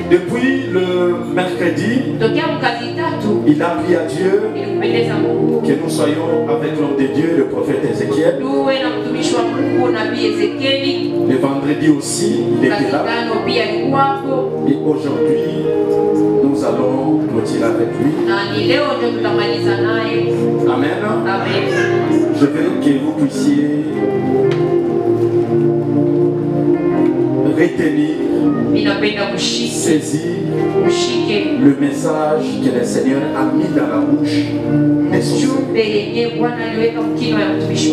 Depuis le mercredi, il a prié à Dieu que nous soyons avec l'homme de Dieu, le prophète Ézéchiel. Le vendredi aussi, il était là. Et aujourd'hui, nous allons clôturer avec lui. Amen. Je veux que vous puissiez retenir, saisir le message que le Seigneur a mis dans la bouche de son Seigneur.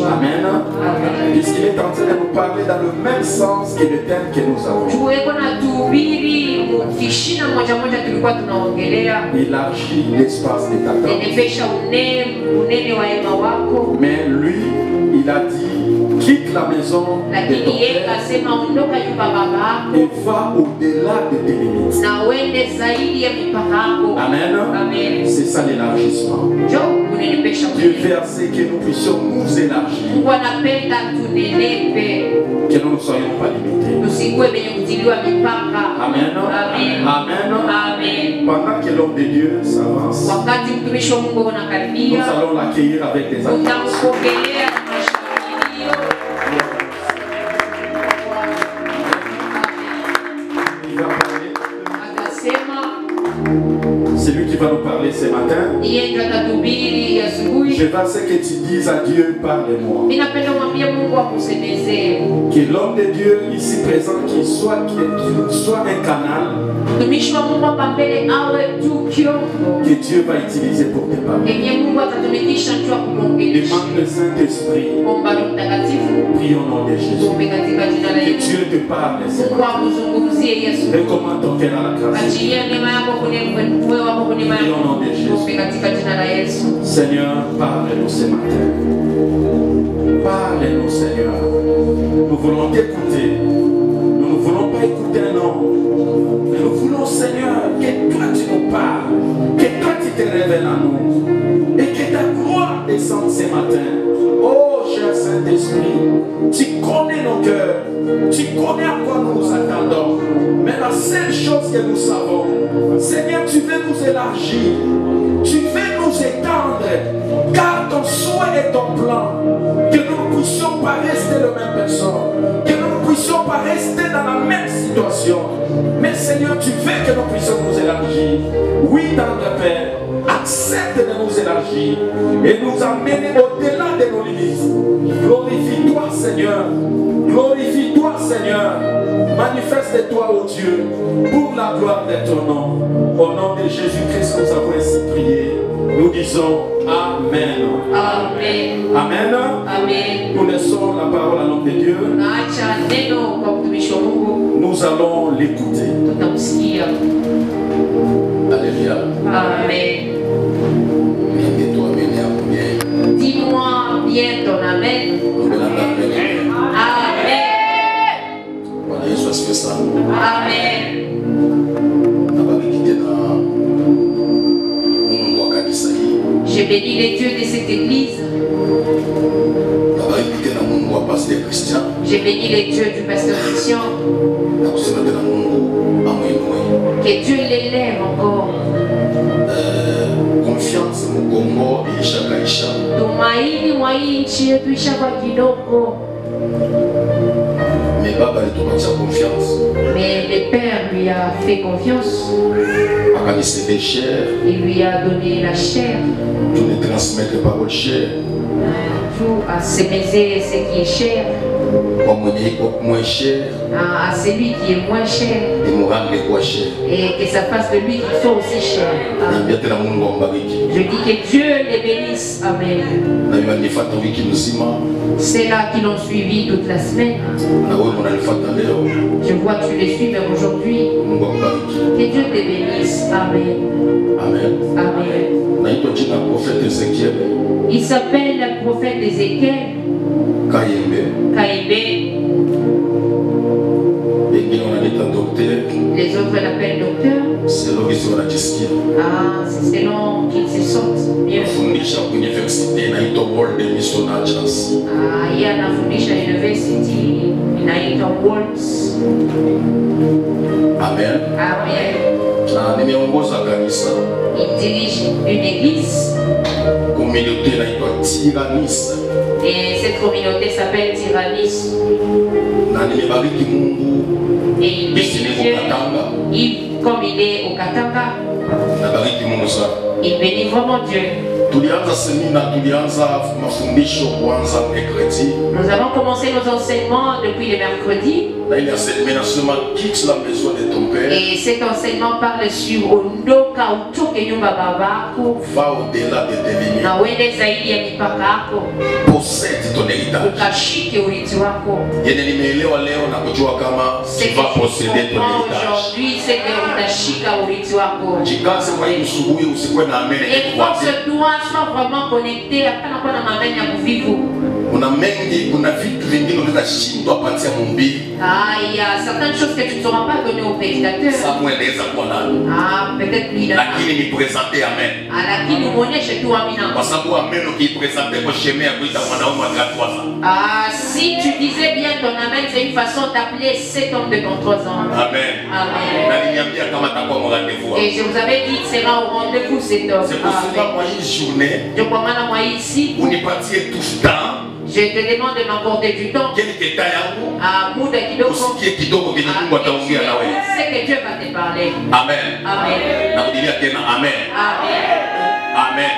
Amen. Puisqu'il est en train de nous parler dans le même sens que le thème que nous avons. Élargit l'espace de ta tente. Mais lui, il a dit, quitte la maison de ton père et va au-delà de tes limites. Amen. C'est ça l'élargissement. Dieu veut assez que nous puissions nous élargir. Que nous ne soyons pas limités. Amen. Amen. Pendant que l'homme de Dieu s'avance, nous allons l'accueillir avec des acclamations. C'est lui qui va nous parler ce matin. Je veux que tu dises à Dieu, parle-moi. Que l'homme de Dieu ici présent, qu'il soit un canal que Dieu va utiliser pour te parler. Demande le Saint-Esprit. Prie au nom de Jésus. Que Dieu te parle ce matin. Recommande ton cœur à la grâce. Prie au nom de Jésus. Seigneur, parle-nous ce matin. Parle-nous, Seigneur. Nous voulons t'écouter. Nous ne voulons pas écouter un homme. Mais nous voulons, Seigneur, que toi tu nous parles. Que toi tu te révèles à nous. Et que ta gloire descende ce matin. Oh, cher Saint-Esprit, tu connais nos cœurs. Tu connais à quoi nous nous attendons. Mais la seule chose que nous savons, Seigneur, tu veux nous élargir. Tu veux nous étendre. Car ton souhait et ton plan, que nous ne puissions pas rester la même personne. Que nous ne puissions pas rester dans la même situation. Mais Seigneur, tu veux que nous puissions nous élargir. Oui, dans le Père, accepte de nous élargir et nous amener au-delà de nos limites. Glorifie-toi, Seigneur. Glorifie-toi, Seigneur. Manifeste-toi, ô Dieu, pour la gloire de ton nom. Au nom de Jésus-Christ, nous avons ainsi prié. Nous disons Amen. Amen. Amen. Amen. Nous laissons la parole à l'homme de Dieu. Nous allons l'écouter. Alléluia. Amen. Dis-moi bien ton Amen. Amen. Amen. Je bénis les dieux de cette église. Je bénis les dieux du pasteur Christian. Que Dieu l'élève encore. Confiance mu Kongo ishakaisha. Tumaini mwa nchi yetu ishakwa kidogo. Mais Baba alitupatia confiance. Mais le Père lui a fait confiance. Akanisaidia chair. Il lui a donné la chair. Pour nous transmettre parole chair. Pour assémaiser ce qui est cher. Moins cher. À celui qui est moins cher. Et nous rendre quoi cher. Et que ça fasse de lui qui soit aussi cher. Je dis que Dieu les bénisse. Amen. C'est là qui l'ont suivi toute la semaine. Je vois que tu les suis même aujourd'hui. Que Dieu te bénisse. Amen. Amen. Amen. Il s'appelle le prophète Ézéchiel. Kaïbé. Les autres autres l'appellent docteur. C'est selon qu'ils se sentent mieux. Yeye anafundisha university inaitwa Worlds. Amen. Amen. Na nimeongoza kanisa. Il dirige une église. Communauté inaitwa Tyrannis. Et cette communauté s'appelle Tyrannis. Na nimebariki Mungu. Et il bénit Dieu. Comme il est au Katanga. Nabariki Mungu sana. Il bénit vraiment Dieu. Nous avons commencé nos enseignements depuis le mercredi. Et cet enseignement parle sur Ondoka utoke nyumba babako. Va au-delà de tes limites. Na uende zaidi ya mipaka yako. Possède ton héritage. Ukashike urithi wako. Yeye nimeelewa leo na kujua kama tu vas posséder ton héritage. Aujourd'hui, c'est que utashika urithi wako. Jikaze kwa hii usubuhi usikwe na amen. Et force toi, sois vraiment connecté hapana kwa na mambo ya kuvivu. Kuna mengi, kuna vitu vingine unashindwa patia Mungu. Il y a certaines choses que tu ne sauras pas donner au prédicateur. Peut-être lui là. Lakini ni présenter amen. Lakini muonyeshe tu amina. Kwa sababu amen ukipresenter kwa shemea kuita mwanaume wa 33 ans. Si tu disais bien ton amen, c'est une façon d'appeler cet homme de 33 ans. Amen. Amen. Na niambia kama takuwa mu rendez-vous. Et je vous avais dit qu'il sera au rendez-vous cet homme. C'est pour cela moi hii journée. Je commande moi ici. Unipatie tout ce temps. Je te demande de m'accorder du temps. Muda kidogo. Usikie kidogo kile Mungu ataongea na wewe. C'est que Dieu va te parler. Amen. Amen. Narudia tena amen. Amen. Amen.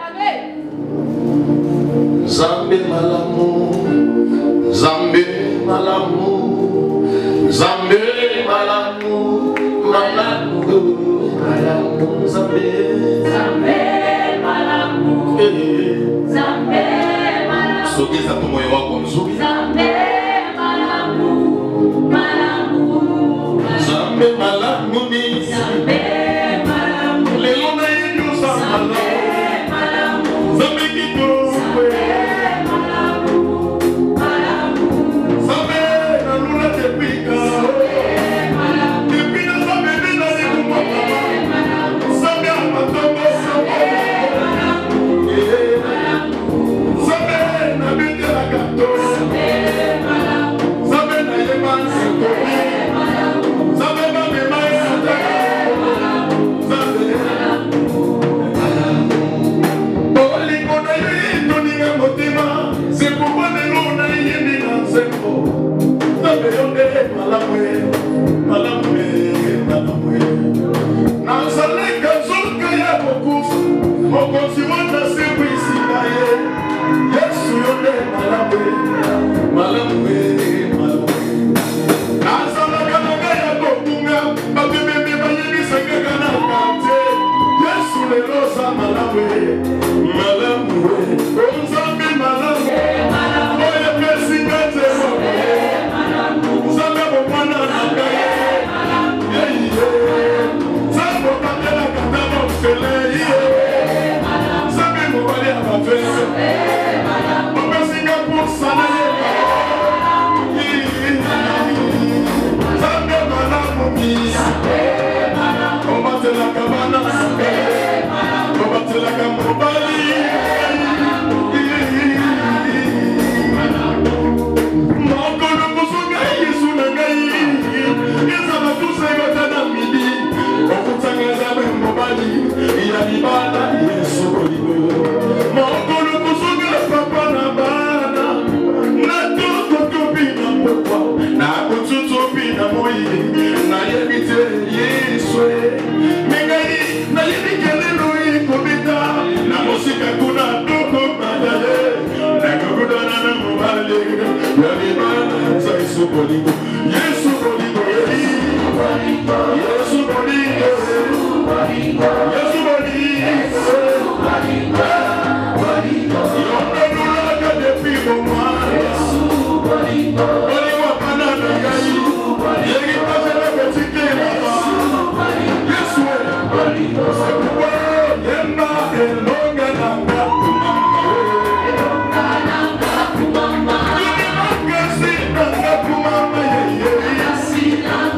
Amen. Zambe malamu. Zambe malamu. Zambe malamu. Malamu. Malamu. Zambe. Zambe malamu. Zambe malamu. Sogeza tu moyo wako mzuri. Zambe malamu. Malamu. Zambe malamu ni. Zambe malamu. Leo na yenu zambe malamu. Zambe kidogo. Zambe malamu. Malamu. Zambe na luna tepika. Zambe malamu. Tepina zambe nina ni kumwaka. Zambe amatombo. Zambe malamu. Zambe na bete la gato. Zambe malamu. Zambe na yeman seko. Zambe na memaya. Zambe malamu. Olingo na yito ninga motima. Sepo wanelo na yini na sepo. Zambe yonde malamu. Malamu. Malamu. Na saleka zulka ya bokufu. Mokosi wanda sepo isi na ye. Yesu yonde malamu. Malamu. Malamu. Na saleka naga ya bokunga. Babebe bayemi sengeka na kante. Yesu le rosa malamu. Malamu. Onzambi malamu. Oye pesi ngate. Malamu. Zambe mwana na gaye. Zambo kamela katamo fele. Zambe mwana na fele. Opesi ngapo sana. Zambe malamu. Ombate la kabana. Ombate la kamobali. Mokolo kusunga Yesu na ngai. Ezala tusega tana midi. Okutanga zambe mobali. Ya libala Yesu koliko. Mokolo kusunga papa na bana. Na toto topi na papa. Na kututu pi na moi. Na yebite Yesu. Mengai na yebikele lui kobita. Na musika kuna toko madale. Na kukudana na mobali. Ya libala Yesu koliko. Yesu koliko. Yesu koliko. Yesu koliko. Yesu koliko. Yondelulaga depuis mon moi. Yesu koliko. Oliwa panana gai. Yegi pasela petite lava. Yesu koliko. Sebuwa yemba elonga nanga kumama. Elonga nanga kumama. Yegi makasi nanga kumama yeye. Yasi nanga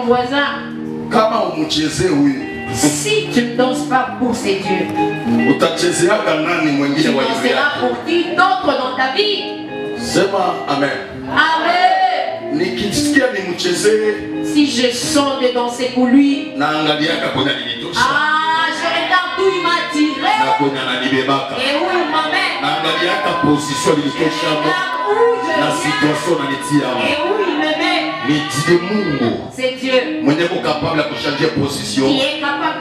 voisin, si tu ne danses pas pour ces dieux, tu danseras pour qui d'autre dans ta vie? Amen. Amen. Si je sens de danser pour lui, je regarde où il m'a tiré et où il m'amène. Et où il me met. C'est Dieu qui est capable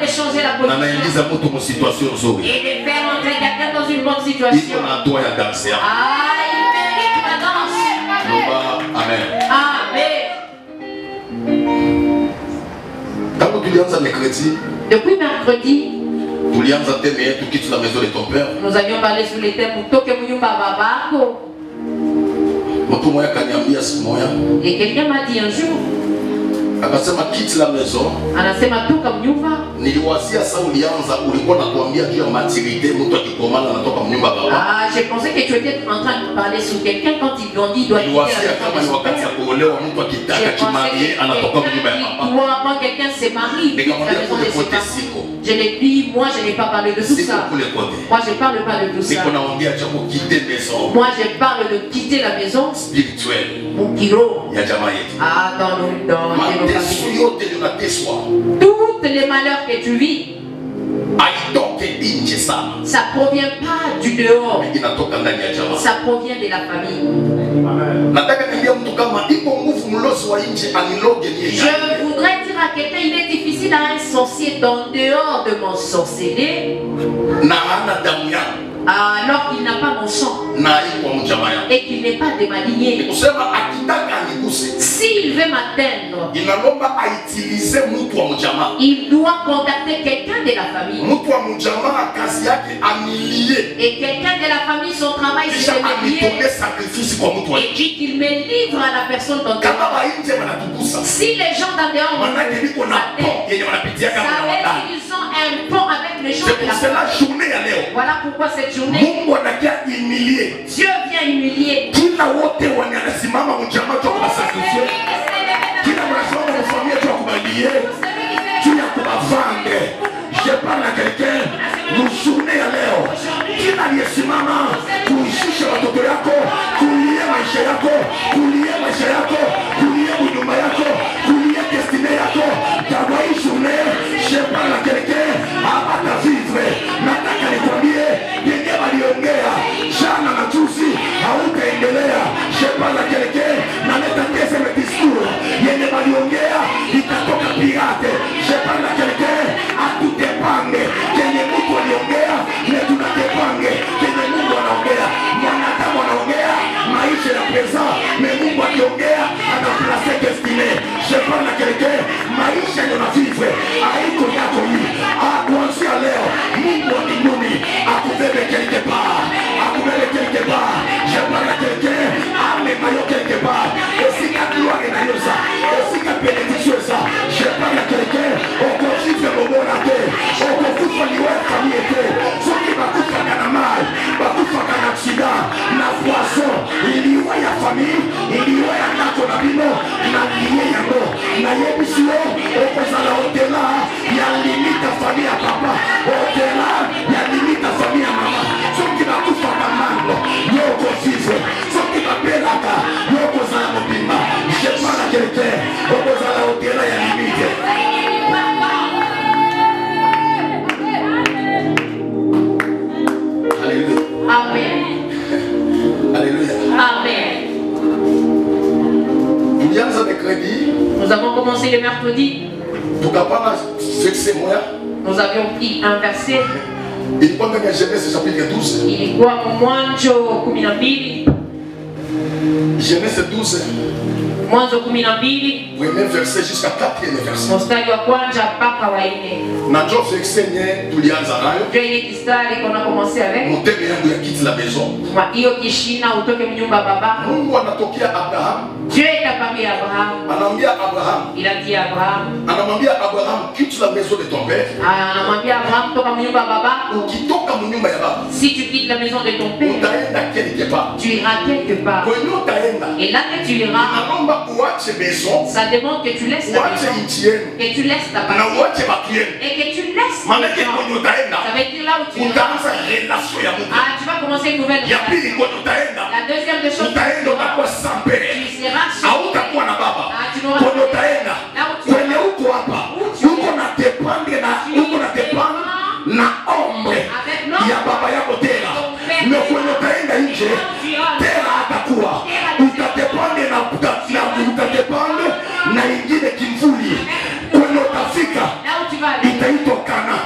de changer la position et de faire entrer quelqu'un dans une bonne situation. Ah, il mérite la danse. Amen. Depuis mercredi, nous avions parlé sur les thèmes et quelqu'un m'a dit un jour, akasema kiti la maison, anasema toka mnyumba. Niliwazia sasa ulianza ulikuwa nakuambia juu ya maturité mtu akikomana anatoka mnyumba baba. Ah, j'ai pensé que tu étais en train de parler sur quelqu'un quand il grandit doit quitter la maison. Kama ni wakati ya kuolewa mtu akitaka kimarié anatoka mnyumba ya baba. Moi quand quelqu'un se marie, la maison de ses parents. Je l'ai dit, moi je n'ai pas parlé de tout ça. Moi je parle pas de tout ça. Moi je parle de quitter la maison spirituelle. Mon kilo. Ah, dans toutes les malheurs que tu vis, ça provient pas du dehors, ça provient de la famille. Je voudrais dire à quelqu'un, il est difficile à un sorcier d'en dehors de mon sorcellerie alors qu'il n'a pas mon sang et qu'il n'est pas de ma lignée. S'il veut m'atteindre, il doit contacter quelqu'un de la famille. Et quelqu'un de la famille, son travail c'est de me lier et dit qu'il me livre à la personne dans dehors. Si les gens dans dehors savez qu'ils ont un pont avec les gens de la famille. Voilà pourquoi cette journée Dieu vient humilier. Je parle à quelqu'un, nous journée à l'heure. Qui n'a lié si maman, pour chercher la toto yako, pour lier maisha yako, pour lier maisha yako, pour lier huduma yako, pour lier destinée yako. D'abord une journée, je parle à quelqu'un, avant de vivre, nataka nikwambie, yenye waliongea, jana na juzi, hautaendelea. Je parle à quelqu'un, na leta kese me discours, yenye waliongea, itatoka pirate. Je parle à quelqu'un, atutepange, kenye Mungu aliongea, na tunatepange, kenye Mungu anaongea. Mwanadamu anaongea, maisha ya pesa, na Mungu akiongea, anaplace destinée. Je parle à quelqu'un, maisha ndio na vivre, haiko yako hii. Kuanzia leo, Mungu wa mbinguni akubebe quelque part, akubebe quelque part. Je parle à quelqu'un, amema yo quelque part. Esika gloire na yosa, esika bénédiction ça. Je parle à quelqu'un, okofite mobona te, okokufa liwe famille te. Soki bakufa kana mal, bakufa kana accident, na poisson, iliwa ya famille, iliwa ya nako na bino, na liye yango. Na yebisio, okozala hotela, ya limita famille ya papa, hotela, ya limita famille ya mama. Soki bakufa kanango, yoko vivre. Soki bapelaka, yoko zala mobimba. Je parle à quelqu'un, okozala hotela ya limite. Amen. Alléluia. Amen. Nous avons commencé le mercredi. Nous avions pris un verset. Ilikuwa Mwanzo 12. Genèse 12. Mwanzo 12. Premier verset jusqu'à 4e verset. Mstari wa kwanza mpaka wa 4. Na ndio verset nye tulianza nayo. Ndio ile kistari kuna commencer avec. Mtemi yangu ya kiti la maison. Kwa hiyo kishina utoke mnyumba babako. Mungu anatokea Abraham. Dieu est apparu à Abraham. Anamwambia Abraham. Il a dit à Abraham. Anamwambia Abraham, quitte la maison de ton père. Anamwambia Abraham toka mnyumba babako. Ukitoka mnyumba ya baba. Si tu quittes la maison de ton père. Utaenda quelque part. Tu iras quelque part. Kwenye utaenda. Et là que tu iras. Anaomba Ça demande que tu laisses ta maison, que tu laisses ta partie et que tu laisses les gens. Ça veut dire là où tu vas. Tu vas commencer une nouvelle relation. La deuxième des choses, tu seras seul. Tu n'auras pas de là où tu vas. Na ombre ya baba yako tera mekwenotaenda nje tera atakuwa utatepande na ingine kimvuli kwenye utafika itaitwa Kana.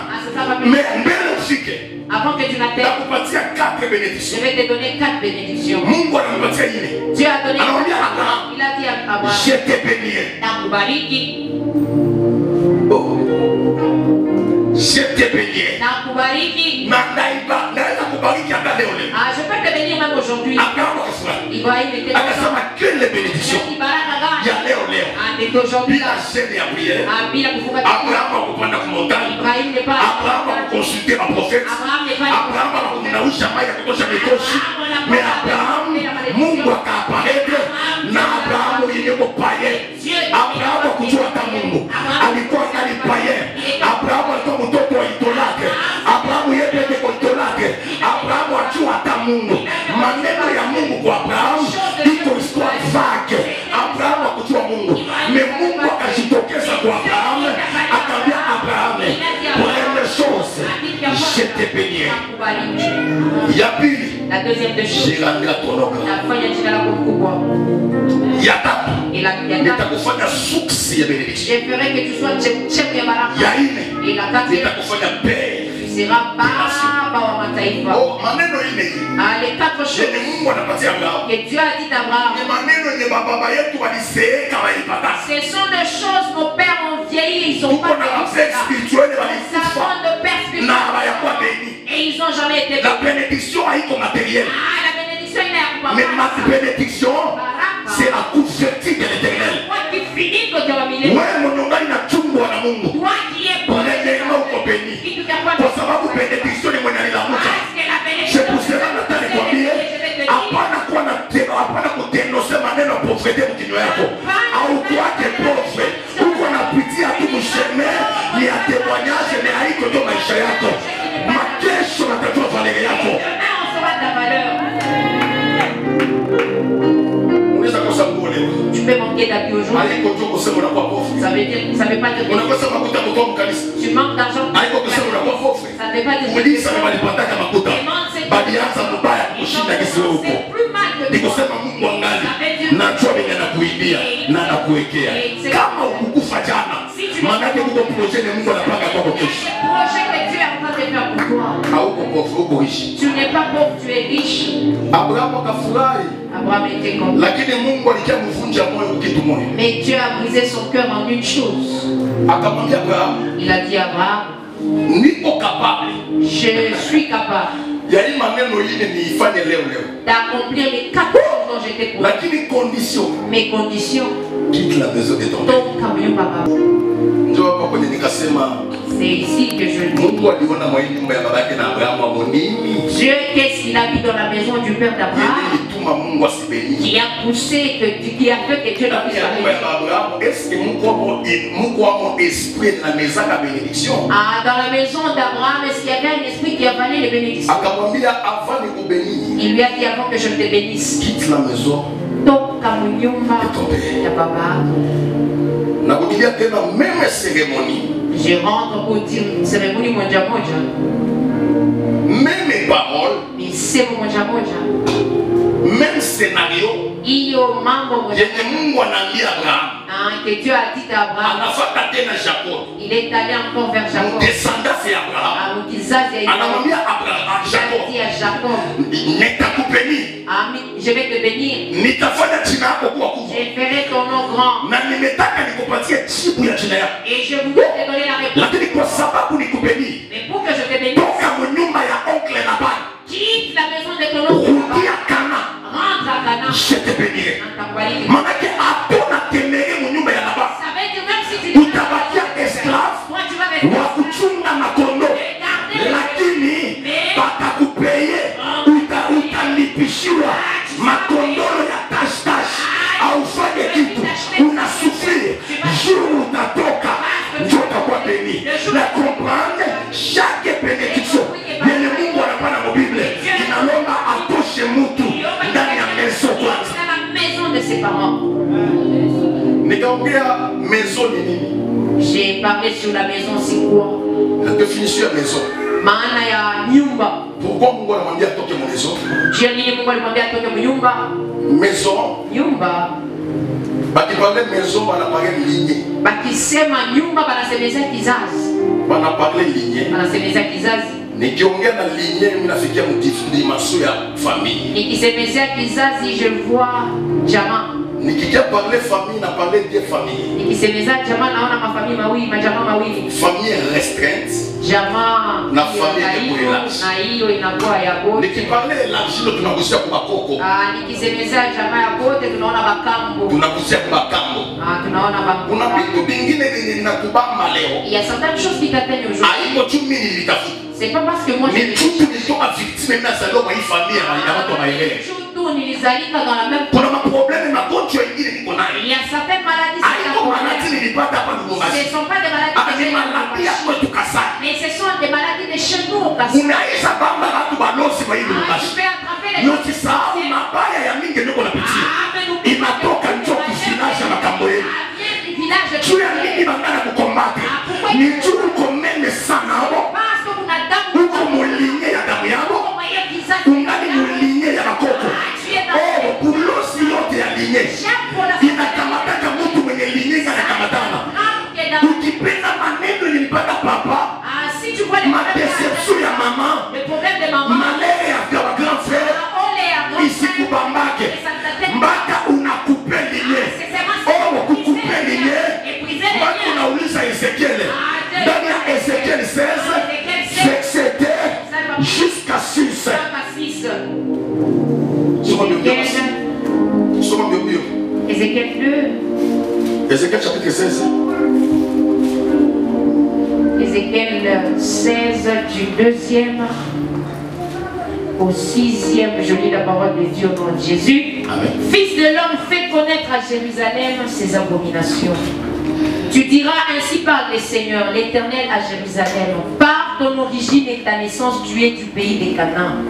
Mbele ufike avant que tu n'atteignes, nakupatia 4 bénédictions. Je vais te donner 4 bénédictions. Mungu anakupatia ile. Dieu a donné. Anamwambia Abraham, il a dit à Abraham, je te bénis. Nakubariki. Je te bénis. Nakubariki. Je peux te bénir même aujourd'hui. Il va y mettre que les bénédictions. Il y a Léo. aujourd'hui. Abraham va prendre la montagne. Abraham va consulter un prophète. Abraham va mais Abraham, Mungu akapareke na Abraham yenyewe paye. Abraham kujua ta Mungu. Alikuwa ndani paye. Abraham alikuwa mtoto wa idolake. Abraham yeye ndiye kwa idolake. Abraham ajua ta Mungu. Maneno ya Mungu kwa Abraham iko histoire vague. Abraham akujua Mungu. Mungu akajitokeza kwa Abraham, akamwambia Abraham, première chose, je te bénis. Ya pili, la deuxième des choses, nafanya jina lako kubwa. Ya tatu, nitakufanya suksi ya benediction. Je ferai que tu sois chef ya baraka. Ya nne, et la quatrième, nitakufanya père. Tu seras baba wa mataifa. Oh, maneno ine hii. Les 4 choses Mungu anapatia Abraham. que Dieu a dit à Abraham. Ni maneno yenye baba yetu waliseeka walipata. Ce sont des choses nos pères ont vieilli, ils ont pas vécu ça. Nous avons de pères spirituels. Et ils n'ont jamais été. La bénédiction haiko matérielle. La bénédiction il est pas. Mais ma bénédiction, c'est la coupe fertile de l'Éternel. Toi qui finis que tu vas militer. Ouais, mon nom na chumbo na Mungu. Toi qui es bon. Kwa sababu benediction ni mwenye alilamuka. Je kusema nataka nikwambie, hapana kutenose maneno profete mkinywa yako. Au kwake profe. Uko napitia tu msheme ni atemwanyaje na haiko ndo maisha yako. Makesho natajua valere yako. Unaweza kosa nguo leo. Tu peux manquer d'habits aujourd'hui. Haiko tu kusema unakuwa profe. Ça veut dire ça veut pas dire que unakosa makuta mtoa mkanisa. Tu manques d'argent. Haiko kusema unakuwa profe. Ça veut pas dire que Mulisa walipataka makuta. Balianza mbaya kushinda kisi huko. Nikusema Mungu angali najua venye anakuidia na anakuwekea. Kama ukukufa jana, maana yake uko projet ni Mungu anapanga kwako kesho. Projet que Dieu est en train de faire pour toi. Hauko pauvre, uko riche. Tu n'es pas pauvre, tu es riche. Abraham akafurahi. Abraham était content. Lakini Mungu alikamvunja moyo kitu moja. Mais Dieu a brisé son cœur en une chose. Akamwambia Abraham, il a dit à Abraham, niko capable. Je suis capable. D'accomplir les 4 choses dont j'étais pour. Mes conditions. Quitte la maison de ton père. C'est ici que je dis. Dieu, qu'est-ce qu'il a vu dans la maison du père d'Abraham qui a poussé, qui a fait que Dieu ne puisse pas bénir. Dans la maison d'Abraham, est-ce qu'il y avait un esprit qui avalait les bénédictions? Il lui a dit avant que je ne te bénisse. Quitte la maison. Je rentre pour dire cérémonie moja moja. Même paroles. Misemo moja moja. Même scénario. Iyo mambo moja. Que Dieu a dit à Abraham. Il est allé encore vers Jacob. Descendance Abraham. Il a dit à Jacob. Je vais te bénir. Je ferai ton nom grand. Et je voudrais te donner la réponse. Mais pour que je te bénisse, quitte la maison de ton oncle. Rentre à Cana. Je te bénirai. Ça veut dire même si tu es esclave, wakuchunga makondo, lakini batakupeye, utalipishiwa makondoro ya tash-tash, aufanye kitu. J'ai parlé sur la maison, c'est quoi? La définition de maison. Maana ya nyumba. Pourquoi Mungu anamwambia atoke mu maison? Je nini Mungu alimwambia atoke mu nyumba? Maison. Nyumba. Bakipale maison banapale lignée. Bakisema nyumba banasemeza kizazi. Banapale lignée. Banasemeza kizazi. Nikiongea na lignée mimi nafikia mdimension ya famille. Nikisemezea kizazi je vois jamaa. Nikikia parler famille na parler de famille. Nikisemeza jamaa naona mafamili mawili, majamaa mawili. Famille restreinte. Jamaa na famille ya relax. Na hiyo inakuwa ya bote. Nikiparler élargir tunagusia kwa bakoko. Nikisemezea jamaa ya bote tunaona bakambo. Tunagusia kwa bakambo. Tunaona bakambo. Kuna vitu vingine vinatubamba leo. Il y a certaines choses qui t'atteignent aujourd'hui. Haiko tu mimi nilitafuta. C'est pas parce que moi je suis victime na salon wa famille ya watu wa maendeleo. Nilizalika dans la même. Kuna maproblème magonjwa ingine niko nayo. Il y a certaines maladies. Haiko maladie nilipata hapa Lubumbashi. Ce ne sont pas des maladies. Maladies ya kwetu Kasai. Mais ce sont des maladies de chez nous Kasai. Unaweza bamba watu balosi wa hili Lubumbashi. Tu peux attraper les. Usisahau mabaya ya mingi niko napitia. Inatoka njoo kufilaje makambo yetu. Tu ya nini bangana kukombate? Ni juu komene sana hapo. Uko mulinye ya damu yako. Ungali mulinye ya makoko. Bulosi yote ya linye inakamataka mtu mwenye linye anakamatana. Ukipenda maneno nilipata papa, madeception ya mama, malere ya grand frère isikubambake mpaka unakupe linye. Kukupe linye mpaka unauliza Ezekiel ndani ya Ezekiel 16 c'était jusqu'à 6. Ézéchiel 2. Ézéchiel chapitre 16. Ézéchiel 16 du 2e au 6e. Je lis la parole de Dieu au nom de Jésus. Amen. Fils de l'homme, fais connaître à Jérusalem ses abominations. Tu diras ainsi parle le Seigneur, l'Éternel à Jérusalem. Par ton origine et ta naissance, tu es du pays des Canaan.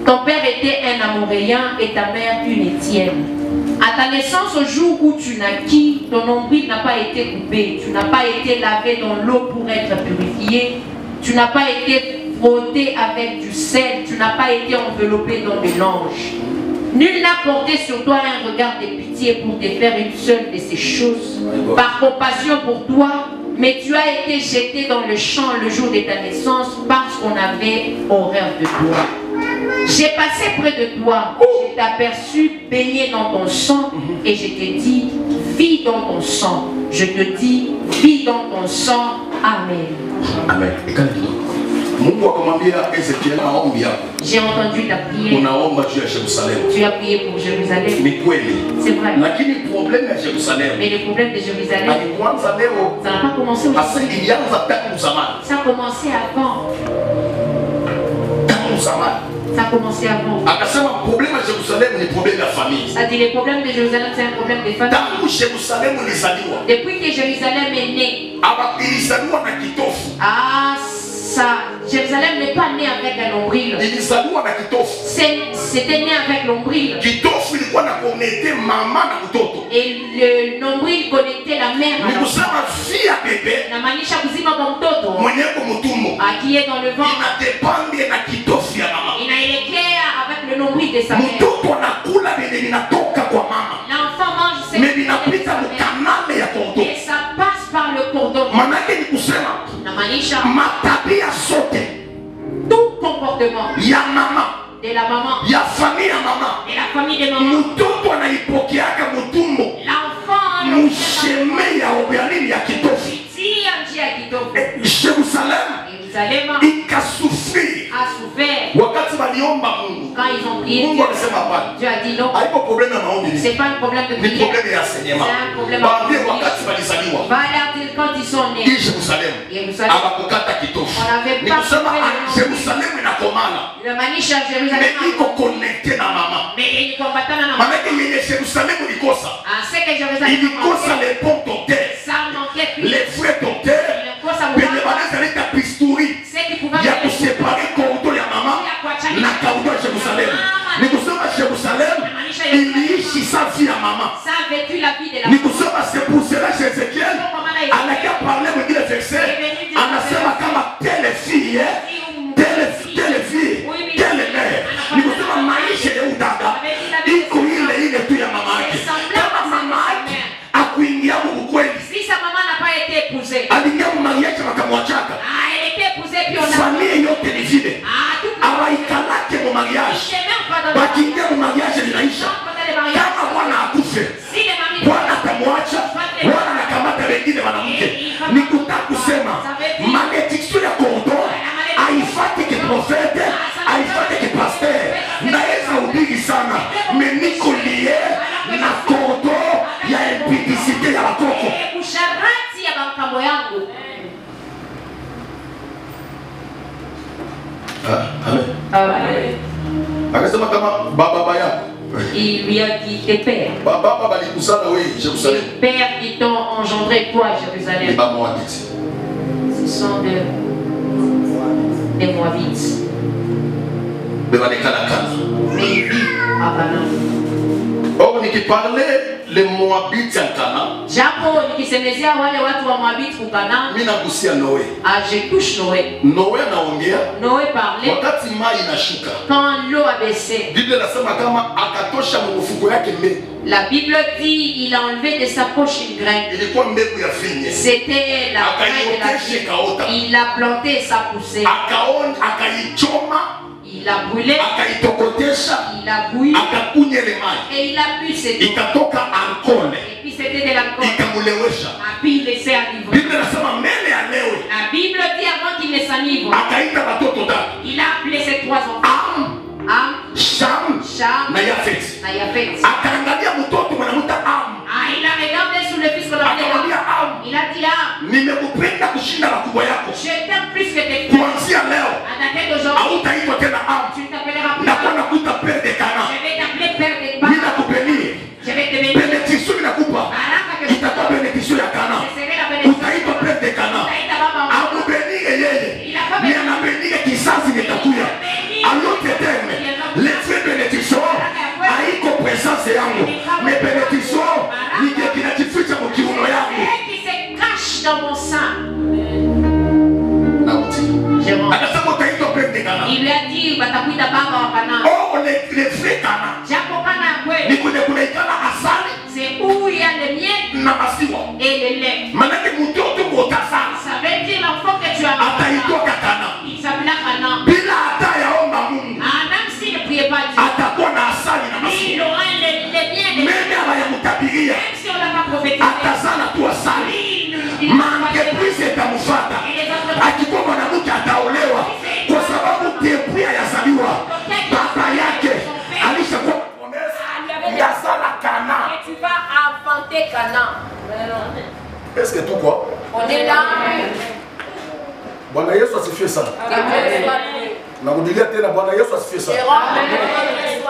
Ton père était un Amoréen et ta mère une Étienne. À ta naissance, au jour où tu naquis, ton nombril n'a pas été coupé. Tu n'as pas été lavé dans l'eau pour être purifié. Tu n'as pas été frotté avec du sel. Tu n'as pas été enveloppé dans de l'ange. Nul n'a porté sur toi un regard de pitié pour te faire une seule de ces choses. Par compassion pour toi, mais tu as été jeté dans le champ le jour de ta naissance parce qu'on avait horreur de toi. J'ai passé près de toi, je t'ai aperçu baigné dans ton sang et je t'ai dit, vis dans ton sang. Je te dis, vis dans ton sang. Amen. Amen. J'ai entendu ta prière. Tu as prié pour Jérusalem. C'est vrai. Mais le problème de Jérusalem, ça n'a pas commencé aujourd'hui. Ça a commencé avant. Ça a commencé avant. Ça dit le problème de Jérusalem, c'est un problème de famille. Depuis que Jérusalem est né, Jérusalem n'est pas né avec un nombril. C'était né avec l'ombril. Et le nombril connectait la mère à l'enfant. Qui est dans le ventre. Inaelekea avec le nombril de sa mère. L'enfant mange ses et ça passe par le cordon. Tout comportement de la maman, de la famille de maman, Jérusalem a souffert. Quand ils ont prié, Dieu a dit non. C'est pas un problème de prière. C'est un problème de prière. Quand ils sont nés, Jérusalem, on avait pas le maniche à Jérusalem. Mais il combattait la maman. C'est que Jérusalem ça manquait plus. Les vrais docteurs, c'est qui pouvaient séparer Koudo ya maman na Koudo à Jérusalem. Nous sommes à Jérusalem, il y a sa vie à maman. Ça a vécu la vie de la maman. C'est pour cela anasema kama telle fille, telle fille, telle mère. Ni kusema maisha ya udada iko ile tu ya mama yake. Kama mama yake akuingia Mungu kweli. Si sa maman n'a pas été épousée. Aliingia mariage wakamwachaka. Elle était épousée puis on a. Famille yote ni vile. Hawaikalake mu mariage. Bakiingia mu mariage linaisha. Kama bwana akufe, Bwana atamwacha, Bwana anakamata wengine wanamke. Nikutaka kusema malédiction ya cordon haifati ki prophète, haifati ki pasteur. Naweza ubiri sana, mais niko lié na cordon ya impudicité ya bakoko. Usharati ya makambo yangu. Amen. Akasema kama baba yako. Il lui a dit tes pères. Jérusalem. Les pères qui t'ont engendré toi, Jérusalem. Ce sont des Moabites. Mais ils vivent à Canaan. Or, qui parlait les Moabites en Canaan. Japo nikisemezea wale watu wa Moabit ku Canaan. Mimi nagusia Noé. Ah, je touche Noé. Noé anaongea. Noé parlait. Wakati mai inashuka. Quand l'eau a baissé. Biblia inasema kama akatosha mfuko yake mbegu. La Bible dit il a enlevé de sa poche une graine. Ilikuwa mbegu ya figne. C'était la graine de la figne. Il a planté sa poussée. Akaichoma. Il a brûlé. Il a bouilli. Et il a bu cette eau. Et puis c'était de l'alcool. Et puis il laissait enivrer. La Bible dit avant qu'il ne s'enivre, il a appelé ses trois enfants. Ham, Cham, na Yafet. Il a regardé sur le fils qu'on appelait Ham. Il a dit Ham, je t'aime plus que tes frères. À la tête d'aujourd'hui, tu ne t'appelleras plus Ham. Je vais t'appeler père de Canaan. Je vais te bénir. Bénédiction inakupa. Itakuwa bénédiction ya Canaan. Utaitwa père de Canaan. Akubénige yeye. Ni anabénige kizazi kitakuya. À l'autre terme, l'effet bénédiction haiko présence yangu. Mais bénédiction ni kinajificha mu kiuno yangu. Qui se cache dans mon sein. Akasema utaitwa père de Canaan. Il lui a dit batakuita baba wa Canaan. Oh, les vrais Canaan. Japo Canaan kweli. Ni kunaikala asali. C'est où il y a le miel na maziwa. Et le lait. Manake mtoto mutazaa. Ça veut dire l'enfant que tu as. Ataitoka Canaan. Il s'appela Canaan. Bila hata yaomba Mungu. Même s'il ne priait pas Dieu. Atakuwa na asali na maziwa. Il aura le miel. Meme abayamutabiria. Même si on l'a pas prophétisé. Atazana tu asali. Mangepuisi itamufata. Akikuwa mwanamke ataolewa kwa sababu tepria yazaliwa. Baba yake alishakuwa yazala Canaan. Et tu vas inventer Canaan. Est-ce que tout quoi? On est là. Bwana Yesu asifiwe sana. Na kudilia tena Bwana Yesu asifiwe sana.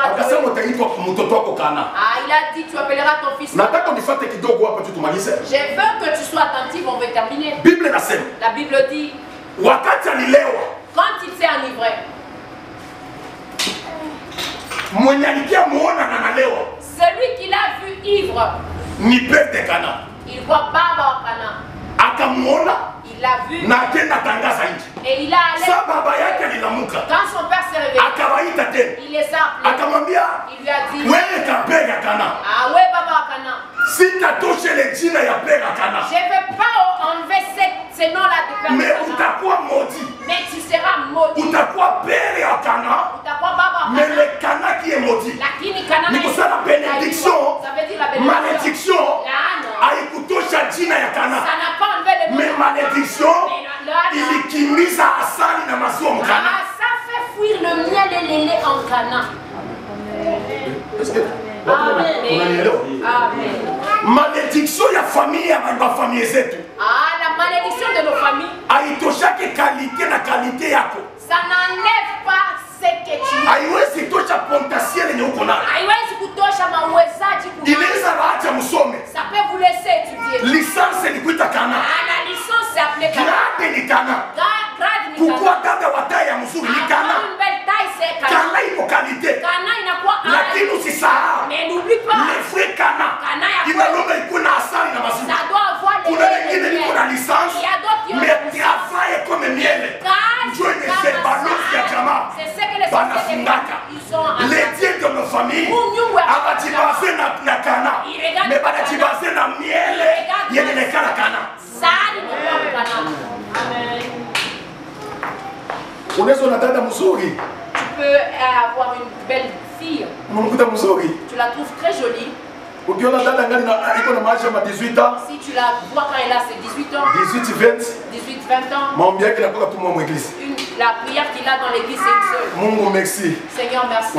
Akasema utaitwa mtoto wako Canaan. Il a dit tu appelleras ton fils. Nataka unifuate kidogo hapa tu tumalize. Je veux que tu sois attentif, on veut terminer. Bible inasema. La Bible dit wakati alilewa. Quand il s'est enivré. Mwenye alikia muona na nalewa. Celui qui l'a vu ivre. Ni père de Canaan. Il voit baba wa Canaan. Akamuona. Il l'a vu. Na akenda tangaza nje. Et il a allé. Sa baba yake alilamuka. Quand son père s'est réveillé. Akawaita tena. Il les a appelés. Akamwambia. Il lui a dit. Wewe kapega Canaan. Ouais baba wa Canaan. Sitatoshe le jina ya pega Canaan. Je ne vais pas enlever ce nom-là de père. Mais utakuwa maudit. Mais tu seras maudit. Utakuwa père ya Canaan. Utakuwa baba wa Canaan. Mais le Canaan qui est maudit. Lakini Canaan. Ni kusana bénédiction. Ça veut dire la bénédiction. Malédiction. Haikutosha jina ya Canaan. Ça n'a pas enlevé le nom. Mais malédiction. Ilikimbiza asali na maziwa mu Canaan. Ça fait fuir le miel et le lait en Canaan. Est-ce que Amen. Malédiction ya famille ya famille zetu. La malédiction de nos familles. Haitoshake qualité na qualité yako. Ça n'enlève pas ce que tu es. Haiwezi tosha potentiel yenye uko nayo. Haiwezi kutosha mawezaji kunayo. Inaweza waacha msome. Ça peut vous laisser étudier. Licence ni kuita Canaan. La licence c'est appelé Canaan. Grade ni Canaan. Grade ni Canaan. Kukua dada wa taille ya mzuri ni Canaan. Une belle taille c'est Canaan. Canaan iko qualité. Canaan inakuwa lakini usisahau. Mais n'oublie pas. Les frères Canaan. Inalomba iko na asali na maziwa. Ça doit avoir les. Kuna wengine liko na licence. Mais travail Les dieux de nos familles, abati basé na Cana, mais pas de basé na miel, il y a des cas à Cana. Tu peux avoir une belle fille. Tu la trouves très jolie. Si tu la vois quand elle a ses 18 ans, 18-20 ans, la prière qu'il a dans l'église, c'est une seule. Seigneur, merci.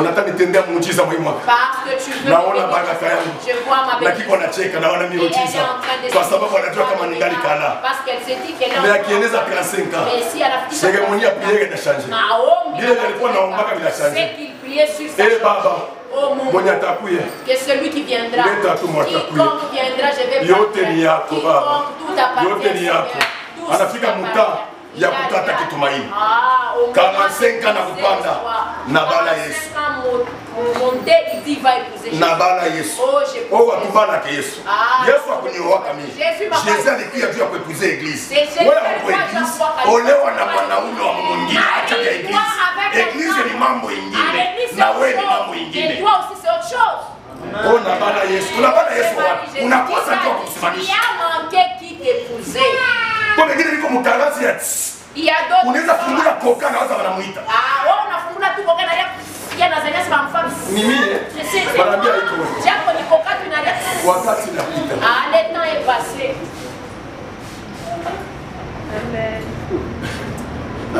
Parce que tu veux. Je vois ma belle. Et elle est en train de se parce qu'elle s'est dit qu'elle est en train de. Mais si elle a dit c'est qu'il priait sur sa chambre. Oh mon Dieu, que celui qui viendra, quiconque viendra, je vais partir. Quiconque tout appartient. Ya kutata kitumaini 45 ans na kupanda na bala Yesu na bala Yesu owa tubana ke Yesu Yesu akunioa mimi Jésus alikuja juu ya kuepuza église wewe kwa église olewa na mwanaume wa mwingine acha ya église église ni mambo mengine na wewe ni mambo mengine toi aussi c'est autre chose na bala Yesu unabana Yesu wapi unakosa kwa kusimamisha qui t'épouser. Kwa wengine niko mkaranzi ya unaweza fungula koka na waza wanamuita. Wewe unafungula tu koka na ya Zania si mfano. Ni mimi. Barabia iko wewe. Japo ni koka tu na wakati napita. Le temps est passé. Amen.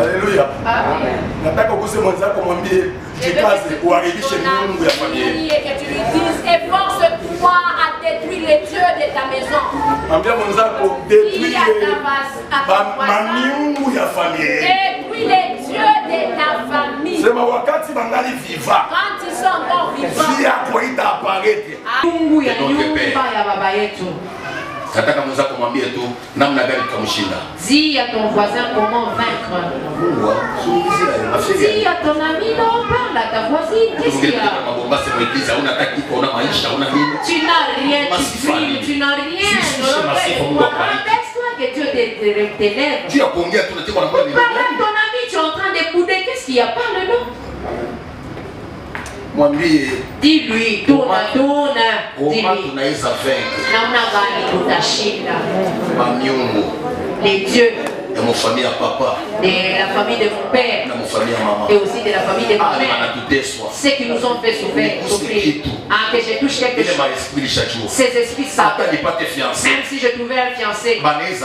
Alléluia. Amen. Nataka kusema mwenzako mwambie jikaze uharibishe miungu ya familia. Que tu lui dises efforce-toi à détruire les dieux de ta maison. Ambia mwenzako détruire miungu ya familia. Détruire les dieux de ta famille. Sema wakati bangali viva. Quand ils sont encore vivants. Si akuita apparaître. Mungu ya nyumba ya baba yetu. Nataka mwenzako mwambie tu namna gani tutamshinda. Dis à ton voisin comment vaincre. Dis à ton ami non, parle à ta voisine. Qu'est-ce qu'il y a? Tu n'as rien, tu n'as rien. Abaisse-toi que Dieu t'élève. Parle à ton ami, tu es en train de bouder. Qu'est-ce qu'il y a? Parle-nous. Dis-lui, tourne. Dis-lui. Les dieux de mon famille à papa, de la famille de mon père, de mon famille à maman, et aussi de la famille de ma mère, ceux qui nous ont fait souffrir, que je touche quelque chose. Ces esprits savent, même si je trouvais un fiancé, ils peuvent laisser.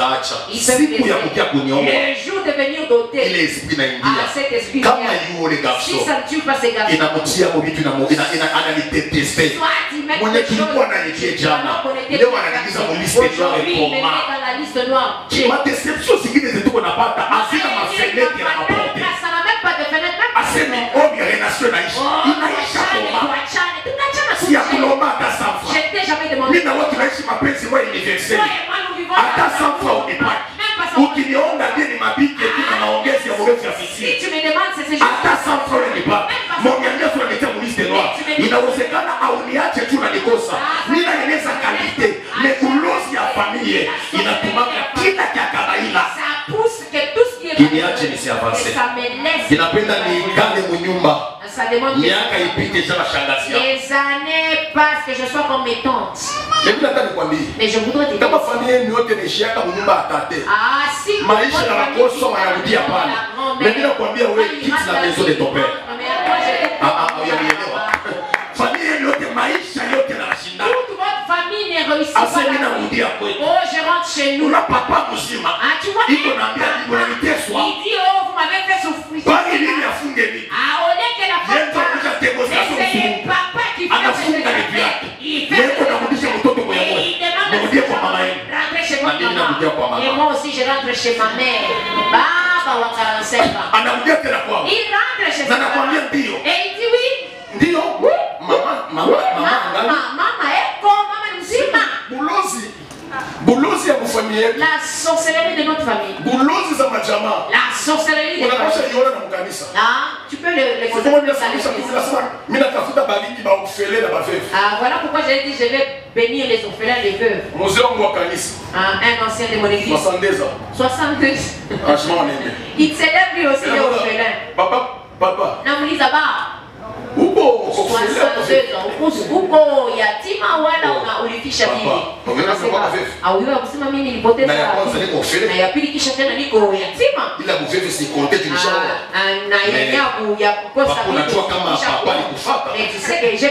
Le jour de venir doter à cet esprit, si ça ne tue pas ces garçons, soit ils mettent quelque chose, aujourd'hui ils me mettent dans la liste noire. Tuko napata hazina mafeneti ya mapote. Asemi ombi ya relation naishi. Inaisha koma. Si ya kulomba hata safa. Mimi na watu naishi mapenzi wa universal. Hata safa unipaki. Ukiniona ndiye ni mabiki tu na maongezi ya mrefu ya fisi. Hata safa unipaki. Mongeongea tu nimetia muliste noir. Inawezekana au niache tu na nikosa. Mimi naeleza kalite. Mekulosi ya familia inatumaka kila kia kabaila. Kiniache nisiavance. Kinapenda nikale munyumba. Miaka ipite jana shangazi yako. Les années passent que je sois comme mes tantes. Mais je voudrais te dire. Kama familia yote nishiaka munyumba atate. Si maisha yanakosa wanarudia pale. Mimi nakwambia wewe quitte la maison de ton père. Unielewa? Familia yote maisha yote yanashinda. Toute votre famille ne réussit pas. Narudia kwetu. Oh, je rentre chez nous. Una papa mzima. Tu vois? Iko naambia unaniteswa. Il dit oh, vous m'avez fait souffrir. Bali nini afunge nini? Au lieu que la papa. C'est papa qui fait anafunga vitu yake. Leo tunarudisha mtoto kwa yeye. Nirudie kwa mama yenu. Rentre chez moi. Et moi aussi je rentre chez ma mère. Baba wa 45 ans. Anarudia tena kwao. Il rentre chez sa mère. Anakuambia ndio. Et il dit oui. Ndio. Mama eko, mama mzima. Bulozi ya mfamilia. La sorcellerie de notre famille. Bulozi za majamaa. La sorcellerie de notre famille. Unapaswa iona na mkanisa. Tu peux le voilà pourquoi j'ai dit je vais bénir les orphelins, les veuves. Un ancien de mon église. 62 ans. 62. Franchement, on est. Il célèbre lui aussi les orphelins. Papa, Papa. Namuuliza baba. Uko 62 ans. Uko yatima wala ulifisha mimi? Au kusema mimi nilipoteza. Na ya pili kisha tena niko yatima. Ila kuvevi si compter tulishaona. Na yenyabu ya kukosa mimi. Unajua kama papa alikufaka.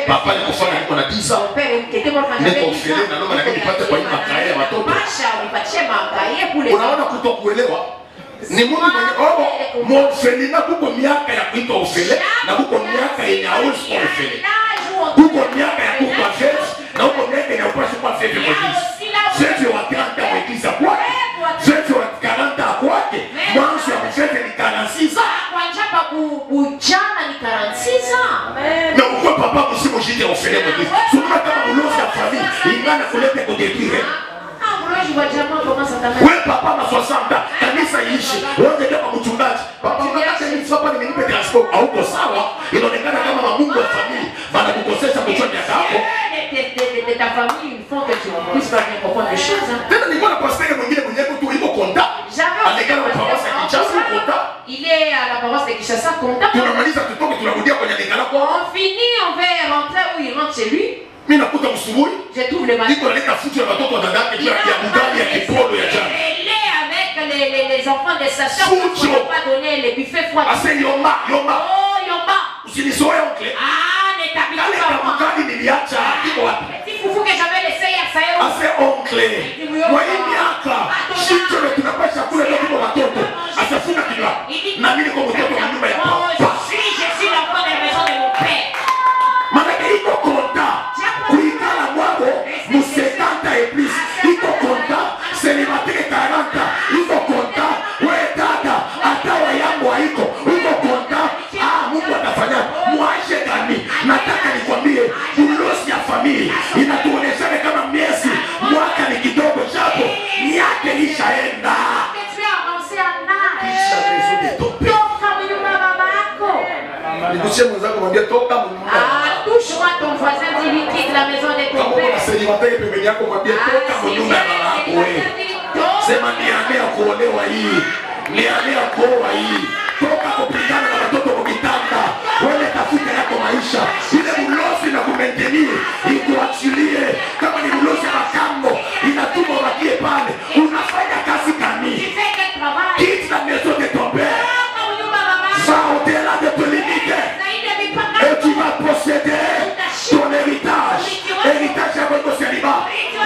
Papa alikufaka niko na 10 ans. Niko ofele na noma lakini nipate kwa hii makae ya watoto. Pasha unipatie makae kule. Unaona kutokuelewa? Ni Mungu mwenye mwafelina kuko miaka ya kuitwa ufele na kuko miaka yenye hauwezi kuwa ufele. Kuko miaka ya kuwa fezi na kuko miaka ya kuwa super fezi kwa jisi. Fezi wa 30 kwa ikisa kwake. Fezi wa 40 kwake. Mwanzo ya kufezi ni 46. Kwa njapa kujana ni 46. Na ukwe papa msimu jite ufele kwa jisi. Sumuna kama ulozi ya familia ingana kulete kudetire. Wewe papa na 60 kanisa iishi. Wewe kama mchungaji, papa unataka nini papa nimenipe transport au uko sawa? Inaonekana kama Mungu wa familia bana kukosesha kuchwa miaka hapo. Ta famille il faut que tu puisses pas bien comprendre les choses. Tena nilikuwa na pasteur mwingine mwenye mtu yuko konta. Alikana kwa paroisse ya Kinshasa konta. Il est à la paroisse de Kinshasa konta. Tunamaliza tutoke tunarudia kwenye nikala kwa. On finit, on va rentrer où il rentre chez lui. Mimi nakuta msubuhi. Je trouve le matin. Niko naleta futu ya watoto wa dadake tu ya mudali ya kipolo ya jana. Il est avec les enfants de sa sœur qui n'ont pas donné les buffets froids. Ase yomba. Oh yomba. Usinizoe oncle. Ne t'habitue pas. Mukadi niliacha kiko wapi? Petit foufou que j'avais laissé hier ça est. Ase oncle. Kwa hii miaka sisi tunapasha kula ndio kwa watoto. Asafuna kidwa. Na mimi niko mtoto wa nyumba ya papa. Je suis l'enfant de la maison de mon père. Manake iko konta. Kuikala mwako musekanta et plus. Iko konta. Célibataire 40. Iko konta. Wewe dada atawa yangu haiko. Iko konta. Mungu atafanya. Mwache gani? Nataka nikwambie ulozi ya familia inatuonesha kama miezi mwaka ni kidogo chapo. Miaka ilishaenda. Nikushie mwenzako mwambie toka mnyumba. Touche-moi ton voisin, dis-lui quitte la maison de ton père. Kama célibataire pembeni yako mwambie toka mnyumba ya baba yako wewe. Sema niambia kuolewa hii. Niambia kuoa hii. Toka kupigana na watoto kwa kitanda. Wewe tafuta yako maisha. Ile ulozi na kumaintenir ikuachilie. Kama ni ulozi ya makambo inatuma ubakie pale. Unafanya kazi gani? Quitte la maison de ton père. Va au-delà de tes limites. Et tu vas posséder ton héritage. Héritage avec ton célibat.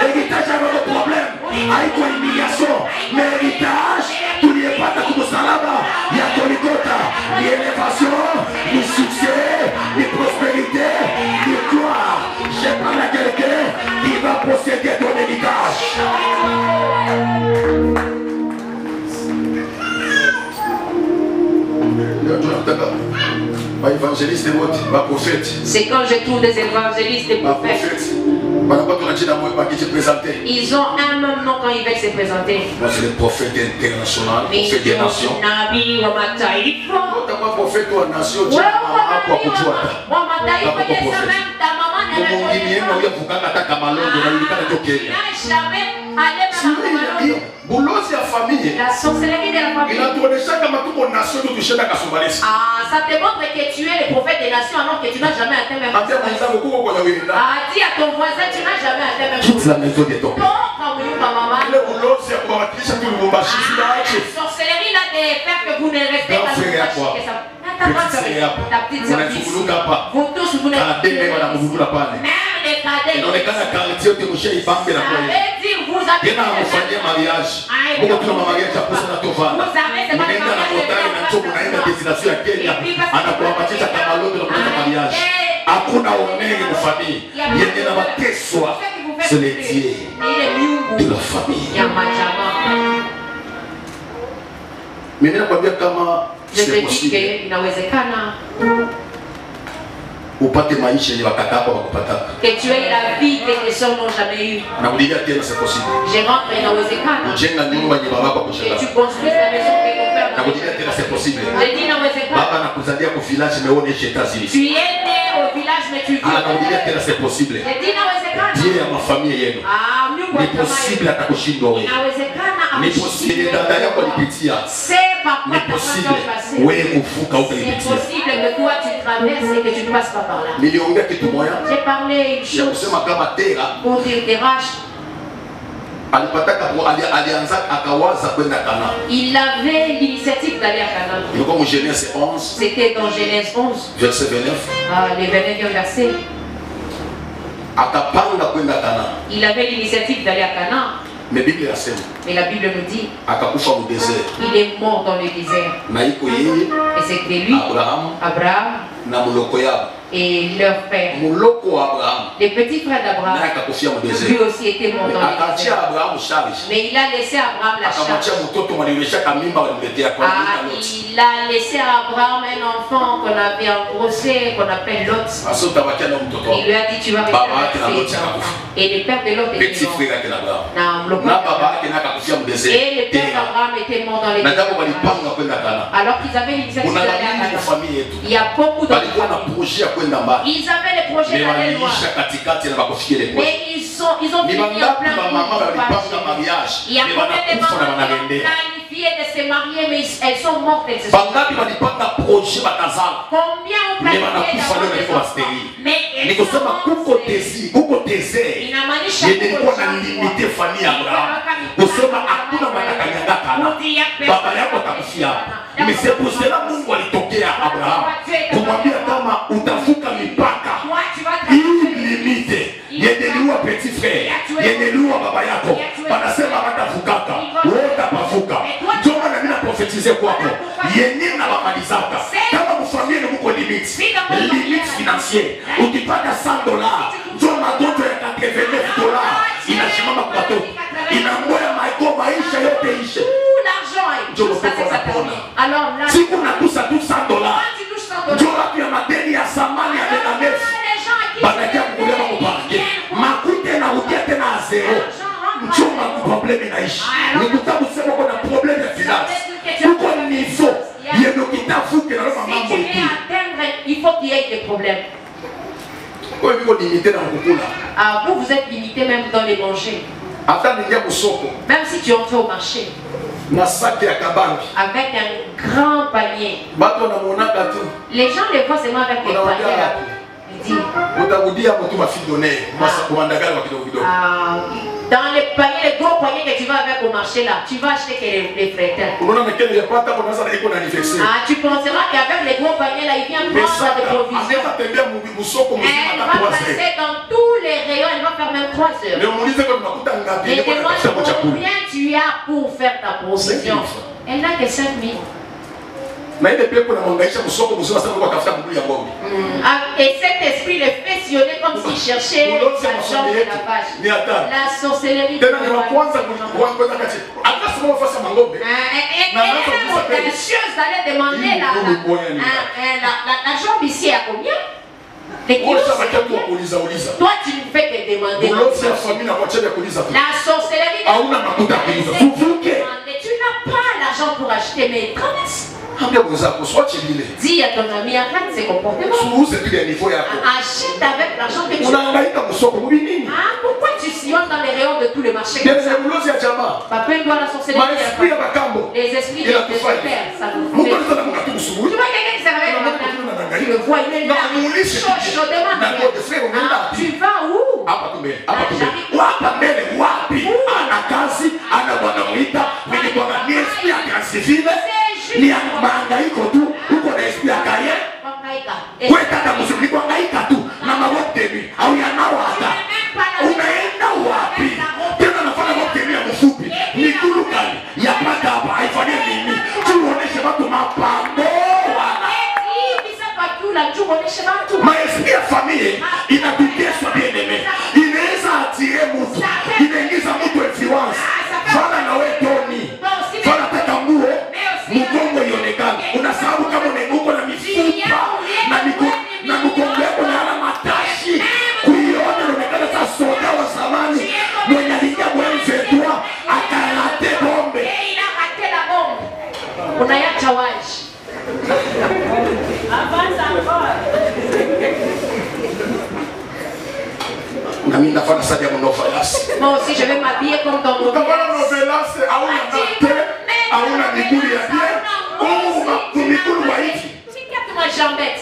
Héritage avec ton problème. Avec ton humiliation. Mais héritage, tu n'y es pas dans ton salaba. Il y a ton licota. Il y a l'élévation, le succès, la prospérité, la gloire. Je parle à quelqu'un qui va posséder ton héritage. C'est quand je trouve des évangélistes, des prophètes. Ils ont un même nom quand ils veulent se présenter. Moi, c'est le prophète international, prophète des nations. Boulosi ya famille. La sorcellerie de la famille. Inatuonesha kama tuko nation tutushinda kasumbalesi. Ça te montre que tu es le prophète des nations alors que tu n'as jamais atteint même. Dis à ton voisin tu n'as jamais atteint même. Toute la maison de ton père. La sorcellerie là de faire que vous ne restez pas sur ta petite service. Vous tous vous n'êtes pas. Inaonekana quartier yote mshaipambe na kweli. Tena mfanyie mariage. Mungu tuna mariage hapo sana tovana. Unaenda na motari na chombo naenda destination ya Kenya. Anakuambatisha kama lote na kupata mariage. Hakuna onege kwa familia. Yenye na mateswa. C'est les dieux de la famille. Mimi nakwambia kama c'est possible. Inawezekana. Upate maisha yenye wakatapa wakupataka. Que tu aies la vie que tes soeurs n'ont jamais eu. Nakudia tena c'est possible. Je rentre inawezekana. Kujenga nyumba yenye baba kwa kujenga. Que tu construis la maison que ton père. Nakudia tena c'est possible. Je dis inawezekana. Baba nakuzalia kwa village meone États-Unis. Tu es né au village mais tu vis. Nakudia tena c'est possible. Je dis inawezekana. Dieu ya mafamilia yenu. Ni possible atakushindwa wewe. Inawezekana. Ni possible dada yako alipitia. C'est papa. Ni possible impossible que toi tu traverses et que tu ne passes pas par là. J'ai parlé une chose pour dire des raches. Il avait l'initiative d'aller à Canaan. C'était dans Genèse 11. Verset 29. Les 29e versets. Il avait l'initiative d'aller à Canaan. Mais la Bible nous dit il est mort dans le désert. Et c'était lui, Abraham, et leur père. Les petits frères d'Abraham, lui aussi était mort dans le désert. Mais il a laissé à Abraham la charge. Il a laissé à Abraham un enfant qu'on avait engrossé, qu'on appelle Lot. Il lui a dit tu vas rester avec cet enfant. Et le père de Lot était mort. Et le père d'Abraham était mort dans les désert. Alors qu'ils avaient l'initiative d'aller à Canaan. Il y a beaucoup de projets. Ils avaient les projets d'aller loin. Mais ils ont fini en plein milieu. Il y a combien de mamans qui ont planifié de se marier, mais elles sont mortes. Combien ont planifié d'avoir des enfants, mais elles sont mortes. Mais c'est pour cela que Mungu alitokea Abraham kumwambia kama utavuka mipaka limite yeneliwa petit frère yeneliwa baba yako wanasema watavukaka wewe utapavuka. Ndio maana mimi naprofetize kwako yenyewe na bamalizaka kama mfamilia mko limite financier ukipata $100 ndio magonjwa ya $89 inasimama kwa watoto inangoya maisha yote ishe. Alors là, si on a tous $100, Dieu a pu madeni ya samani ya neuf. Banakia kulema mupake. Makute na ukiate na zero. Mchoma problème inaishi. Nikutabu sema kuna problème ya finance. Uko niveau. Yendo kitafuke na mambo ipi. Il faut qu'il y ait des problèmes. Vous êtes limité même dans les manger. Même si tu entres au marché avec un grand panier, les gens les voient seulement avec les paniers là. Dans les paniers, les gros paniers que tu vas avec au marché là, tu vas acheter que les frétins. Tu penseras qu'avec les gros paniers là, il vient prendre des provisions. Elle va passer dans tous les rayons, elle va faire même 3 heures. Mais demande combien tu as pour faire ta provision. Elle n'a que 5 000. Et cet esprit le fait sillonner comme s'il cherchait la jambe de la vache. La sorcellerie. Elle est même audacieuse d'aller demander la jambe ici à combien? Toi tu ne fais que demander. La sorcellerie. Tu n'as pas l'argent pour acheter, mais traverse. Dis à ton ami, arrête ces comportements. Achète avec l'argent que tu as. Pourquoi tu sillonnes dans les rayons de tous les marchés? Papa doit la sorcellerie. Les esprits de tes pères, ça vous fait. Tu vois quelqu'un qui s'arrête le matin, tu le vois, il est là, chaudement. Tu vas où? Ni mahangaiko tu uko na espia kaye wewe kaka mzuri kwa hangaika tu na mawotemi au yanawata unaenda wapi tena nafanya mawotemi ya mfupi ni kulukali ya pata hapa haifanye nini tuoneshe watu mapambo wana hivi sasa tula tuoneshe watu maespia familia inatuteswa bien aimé inaweza atire mtu inaingiza mtu influence fana na wewe Tony fana taka nguo mgongo ionekana. Unasababu kama uko na mifupa na mgongo yako na alama tashi. Kuiona inaonekana sasa soda wa zamani mwenye aliingia mwenzetua akalate bombe. Unayacha waji. Avanza encore. Nami nafanya sadi ya mnofayasi. Moi aussi je vais m'habiller comme ton novelas. Auna miguu ya bien. mikulu wa hivi.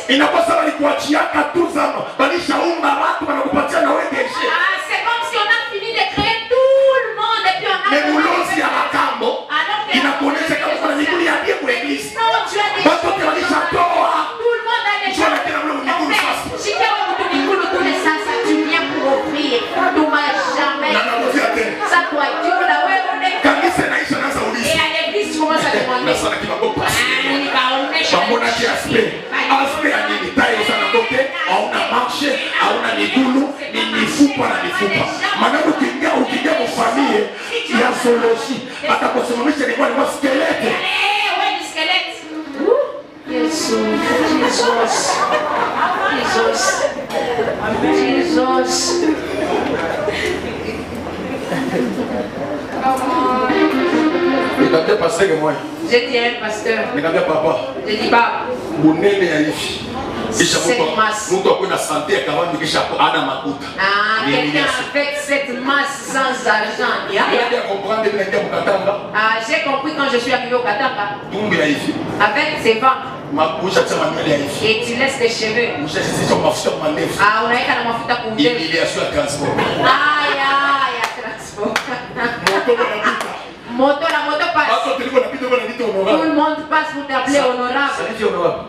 Inakuwa sawa ni kuachiaka tu zama. Balisha unga watu wanakupatia na wewe deshe. C'est comme si on a fini de créer tout le monde et puis on a... Mais mulozi ya makambo inakuonesha kama kuna mikulu ya ndiye kwa eglise. Watu wote walishatoa. Tout le monde a des gens. Si tu as un mikulu tous les sasa, tu viens pour offrir. Tu m'as jamais. Ça doit être Dieu là, ouais, on est. Et à l'église, tu commences à demander. Bamona ki aspect ya nini tayo sana kote hauna marche hauna migulu ni mifupa na mifupa maana ukiingia kwa familia ya zoology atakusimamisha ni kwa skelete Jesus Nikambia pasteur moi. Je dis un pasteur. Nikambia papa. Je dis papa. Bunene ya hivi. Kisha mtu akwe na santé ya kawani kisha ana makuta. Ah, quelqu'un avec cette masse sans argent. Ah, j'ai compris quand je suis arrivé au Katanga. Avec ses ventres. Et tu laisses tes cheveux. Ah, on a qu'à la mafuta pour dire. Humiliation à transport. Aïe, aïe, à transport. Moto, la moto passe. Tout le monde passe pour t'appeler honorable.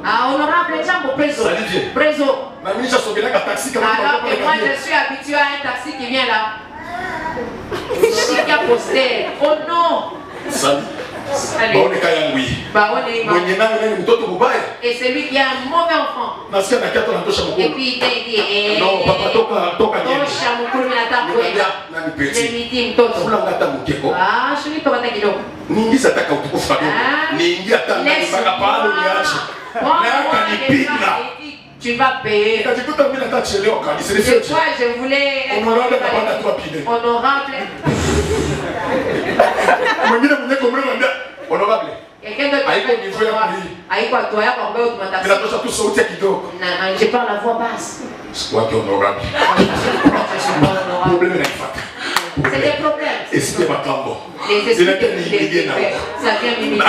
Ah, honorable, jambo, preso. Preso. Alors que moi, je suis habitué à un taxi qui vient là. Chica poster. Oh non. Salut. Et celui qui a un mauvais enfant. Et puis il dit non, papa, toka. Je lui dis ah, je lui tu vas payer. Je voulais être honorable. Honorable. Quelqu'un d'autre je parle la voix basse. C'est quoi qui est honorable? C'est des problèmes. Et c'était ma cambo. Ça vient m'imiter.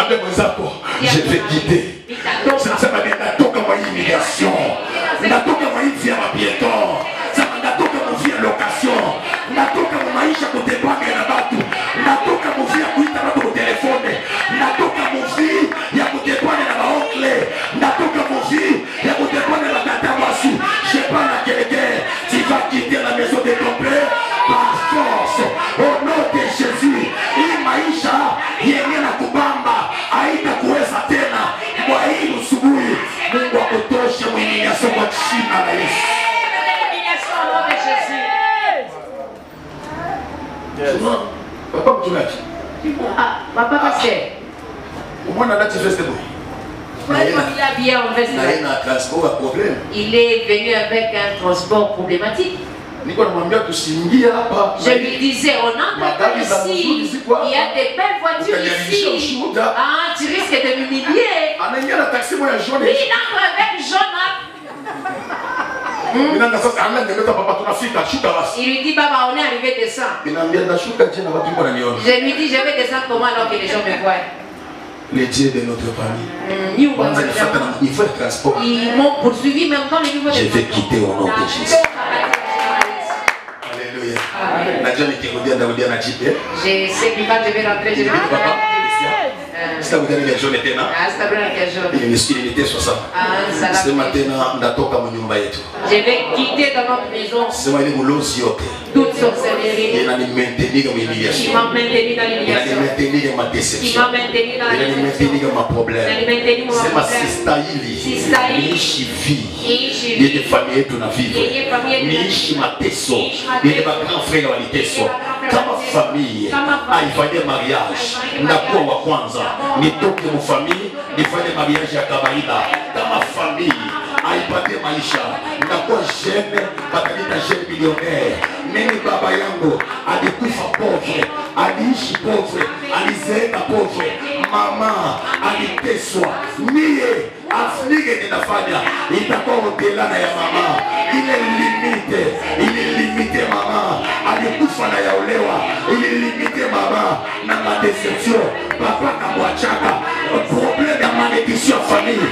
Je vais guider. Ça m'a dit natoka mwa humiliation. Natoka mwa vie à piéton. Ça m'a natoka mwa vie à location. Natoka mwa maisha kutepanga na batu. Natoka mwa vie à kuita batu au téléphone. Natoka mwa vie ya kutepanga na baoncle. Natoka mwa vie ya kutepanga na tata wasu. Je parle à quelqu'un. Tu vas quitter la maison de ton père par force. Au nom de Jésus. Hii maisha yenye na kubamba haitakuweza tena. Kwa hii usubuhi Mungu akutoshe mwingiaso kwa jina la Yesu. Papa mtunaji. Papa pasteur. Umwana dati veste boy. Il est venu avec un transport problématique. Je lui disais, on entre ici, il y a des belles voitures ici. Ah, tu risques de m'humilier. Il entre avec jaune. Il lui dit, Baba, on est arrivé descendre. Je lui dis, je vais descendre comment alors que les gens me voient. Les dieux de notre famille. Il faut le transport. Ils m'ont poursuivi même dans le niveau de. Je vais quitter au nom de Jésus. Alléluia. Je sais que quand je vais rentrer, je vais ce je vais quitter dans notre maison toute sorcellerie qui m'a maintenu dans l'humiliation, qui m'a maintenu dans mon problème. C'est ma nitoke mfamili nifanye mariage ya kawaida kama familia aipate maisha ndakuwa jeune bakalita jeune millionnaire. Mimi baba yangu alikufa pauvre, aliishi pauvre, alizeeka pauvre, mama aliteswa. Mie aflige ninafanya itakuwa hotelana ya mama ile limite mama alikufa na yaolewa ile limite mama na ma deception papa kamwachaka problème ya malédiction famille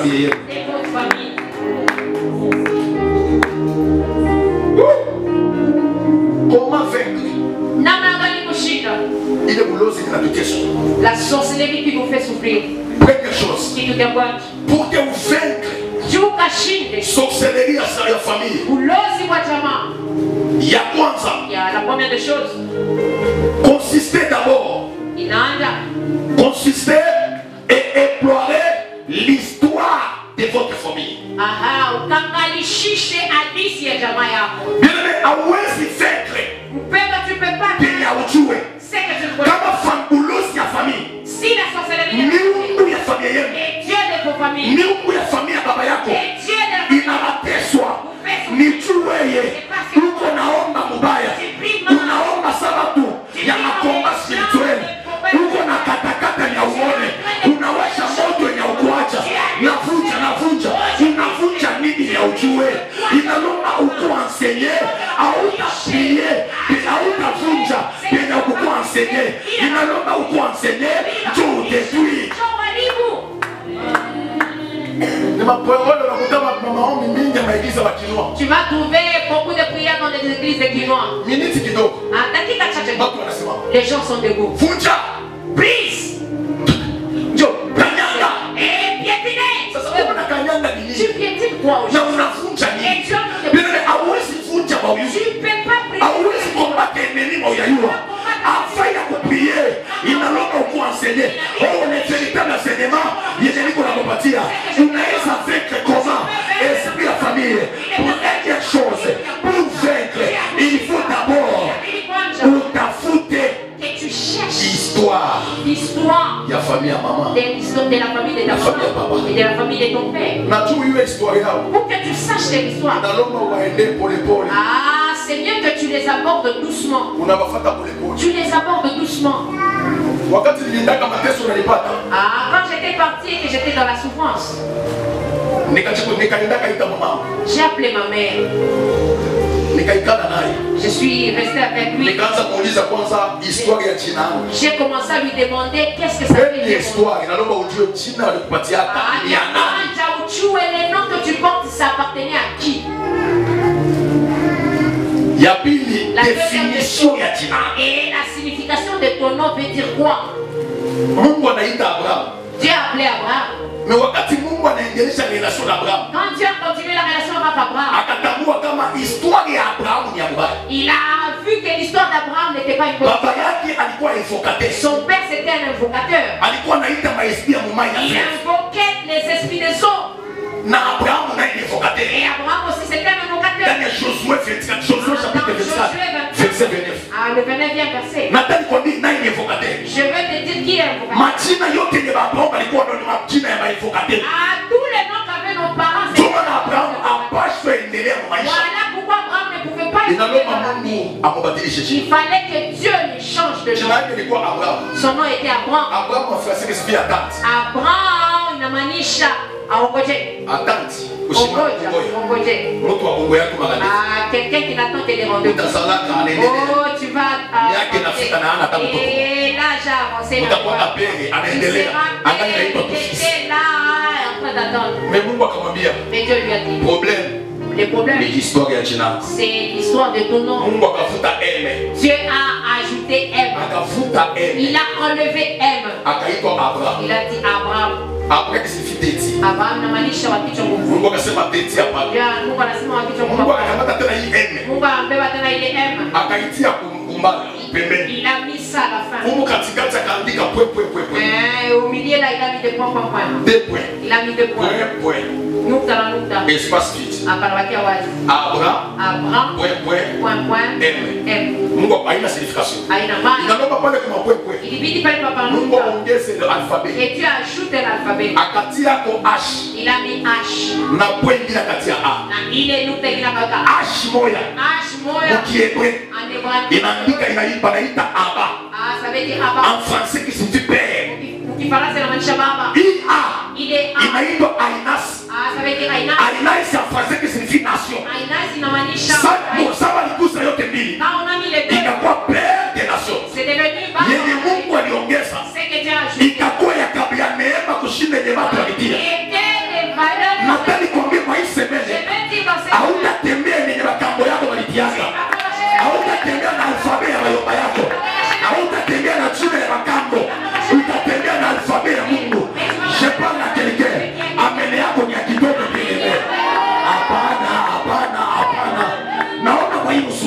famille. Et votre famille. Comment vaincre? Il est boulot, c'est la question. La sorcellerie qui nous fait souffrir. Première chose. Qui nous dévoile. Pour que vous vaincre. Sorcellerie à sa famille. Il y a quoi ça? Il y a la première des choses. Consistez d'abord. Consistez et explorer l'histoire de votre famille. Bien-aimé, hawezi vaincre. Tu peux pas. C'est que tu peux. Kama fambulosi ya famille. Si la sorcellerie est miungu ya familia yenu. Et Dieu de vos familles. Miungu ya familia baba yako. Et Dieu de inawateswa. Nijue uko naomba mubaya. Unaomba sababu ya makomba spirituel. Uko na katakata ya uone. Unawasha moto ya ukuacha. Navunja. Unavunja nini ya ujue. Inalomba uko enseigner. Auta prier. Auta vunja. Pena uko enseigner. Inalomba uko enseigner. Tu détruis. Tu vas trouver beaucoup de prières dans les églises de Quinois. Les gens sont debout. Brise. Et piétiner. Tu piétines quoi aujourd'hui? Et tu peux pas prier. Afin de prier, il n'a pas beaucoup enseigné. Oh, les véritables enseignements, il y a des gens qui ont bâti. Vous n'avez pas vaincre comment? Esprit la famille. Pour quelque chose, pour vaincre, il faut d'abord pour t'affouter que tu cherches l'histoire. L'histoire. Il y a famille à maman. De l'histoire de la famille de ta maman et de la famille de ton père. Pour que tu saches l'histoire. Ah, c'est mieux que tu les abordes doucement. Tu les abordes doucement. Ah, quand j'étais parti et que j'étais dans la souffrance, j'ai appelé ma mère. Je suis resté avec lui. J'ai commencé à lui demander qu'est-ce que ça veut dire. Et les noms que tu portes, ça appartenait à qui? La définition et la signification de ton nom veut dire quoi? Dieu a appelé Abraham. Mais wakati Mungu anaendelesha relation na Abraham. Quand Dieu a continué la relation avec Abraham, akatambua kama histoire ya Abraham ni mbaya. Il a vu que l'histoire d'Abraham n'était pas une bonne. Baba yake alikuwa invocateur. Son père c'était un invocateur. Alikuwa anaita maesprit ya mumai na il invoquait les esprits des eaux. Na Abraham na invocateur. Et Abraham aussi c'était un invocateur. Dans Josué 24, Josué chapitre 24, verset 29. Ah, le 29e verset. Nathan kwambia nani invocateur? Je veux te dire qui est invocateur. Majina yote ni Abraham alikuwa ndo majina ya invocateur. Ah, tous les noms qu'avaient nos parents. Abraham apashwe endelea maisha. Voilà pourquoi Abraham ne pouvait pas être. Il fallait que Dieu lui change de nom. Son nom était Abraham. Abraham inamaanisha aongoje. Quelqu'un qui n'attend que des rendez-vous. Oh, tu vas et là j'ai avancé. Il était là en train d'attendre. Mais Dieu lui a dit. Le problème, c'est l'histoire de ton nom. Dieu a ajouté M. Il a enlevé M. Il a dit Abraham. Abraham namaanisha wa kichwa nguvu. Mungu anasema wa kichwa nguvu. Mungu amebeba tena ile M. Akaitia kumbali pembeni. Il a mis ça à la fin. Mungu katikati akaandika pwe. Au milieu là il a mis des points. Deux points. Il a mis deux points. Nukta. Espace vide. Akarawakia wazi. Abraham. Point. M. Mungu haina signification. Haina maana. Inaomba pale kama pwe. Ilibidi pale papa Mungu ongeze l'alphabet. Et Dieu a ajouté l'alphabet. Akatia ko H. Il a mis H. Na point bila katia A. Na ile nukta ina kaka H moya. Qui est prêt. Inaandika inaita Abba. Ah, ça veut dire Abba. En français qui signifie père. Kifaransa inamaanisha baba. Il est inaitwa Ainas. Ah, ça veut dire Ainas. Ainas en français qui signifie nation. Ainas inamaanisha. Sawa likusa yote mbili. Quand on a mis les deux. Ikakuwa père des nations. C'est devenu baba. Yeye Mungu aliongeza. C'est que Dieu a ajouté. Ikakuwa ya kabla neema kushinda yenye watu walitia.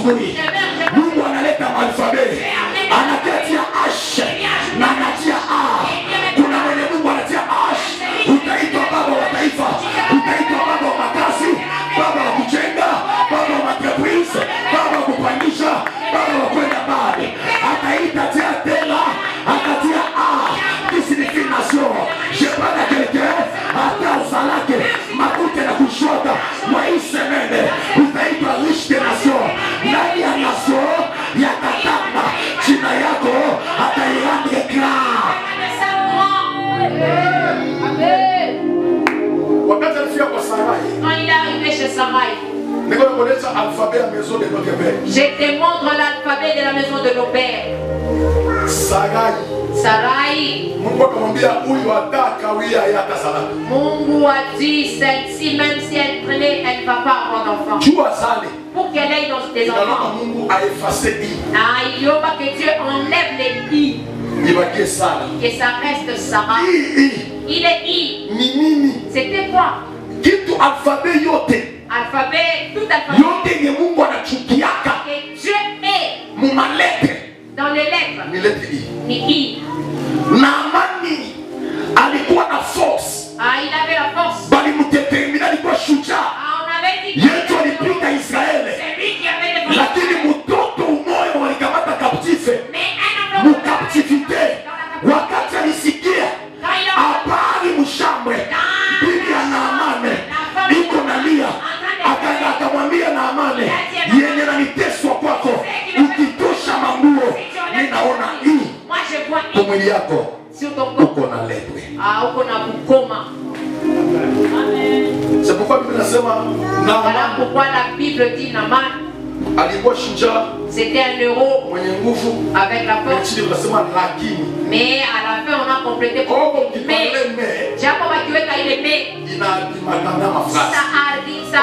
asubuhi. Mungu analeta alfabeti. Anatia H na anatia A. Kuna mwenye Mungu anatia H. Utaitwa baba wa taifa. Utaitwa baba wa makazi, baba wa kujenga, baba wa entreprise, baba wa kupandisha, baba wa kwenda mbali. Ataita tena, akatia A. Qui signifie nation. Je parle à quelqu'un. Ata uzalake makute na kushota mwa hii semene. Utaitwa riche de nation. Ndani ya nation ya katama jina yako atairendre grand. Wakati alifika kwa Sarai, quand il est arrivé chez Sarai, je te montre l'alphabet de la maison de nos pères. Sarai, Mungu a dit celle-ci, même si elle traînait, elle ne va pas avoir d'enfant. Pour qu'elle ait des enfants. Il y aura que Dieu enlève les i. Que ça reste Sarah. Il est i. C'était quoi? Alphabet yote. Alphabet, tout alphabet. Que Dieu est. Dans les lettres. Ni i. Naamani alikuwa na force. Il avait la force. Bali mtetemina alikuwa shujaa. On avait dit Yesu alipika Israeli. c'est lui qui avait les Lakini mtoto umoja walikamata kaptife. Mu captivité. Wakati alisikia habari mshambwe. Bibi ya Naamani iko nalia. Akaenda akamwambia Naamani, yenye naniteswa kwako ukitosha manguo ninaona hii. Kwa mwili yako uko na lepwe. Uko na bukoma. C'est pourquoi Bible nasema Voilà pourquoi la Bible dit Naaman alikuwa shujaa, c'était un héros mwenye nguvu avec la force. Mais à la fin on a complété pour mais Jacob a kiweka ile mais ça a dit ça.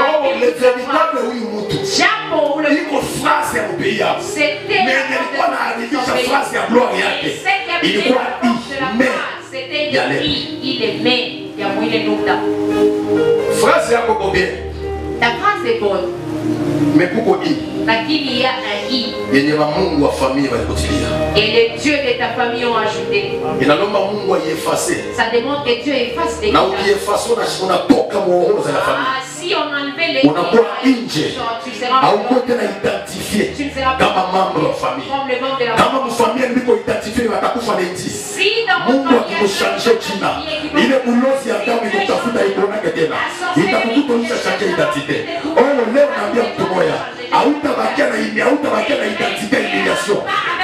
Jacob le iko phrase ya mpia. c'était nilikuwa naadhimisha phrase ya gloire yake. Ilikuwa c'était il aimait ya mwile nukta. Phrase yako combien? Ta phrase est bonne. Mais pourquoi i? Lakini il y a un i. Yenye wa Mungu wa familia walikotilia. Et les dieux de ta famille ont ajouté. Inalomba Mungu aiefface. Ça demande que Dieu efface les. Na ukiefface unatoka muongozo ya familia. Si on enlevait les. Unakuwa nje. Au kote na identifier. Kama membre wa familia. Kama mfamilia ndiko identifier watakufa leti. Mungu akikushanjia jina. Ile ulozi ya damu ikutafuta ikuonake tena. Itakukutonisha change identite. Leo naambia mtu moja, hautabakia na identité humiliation.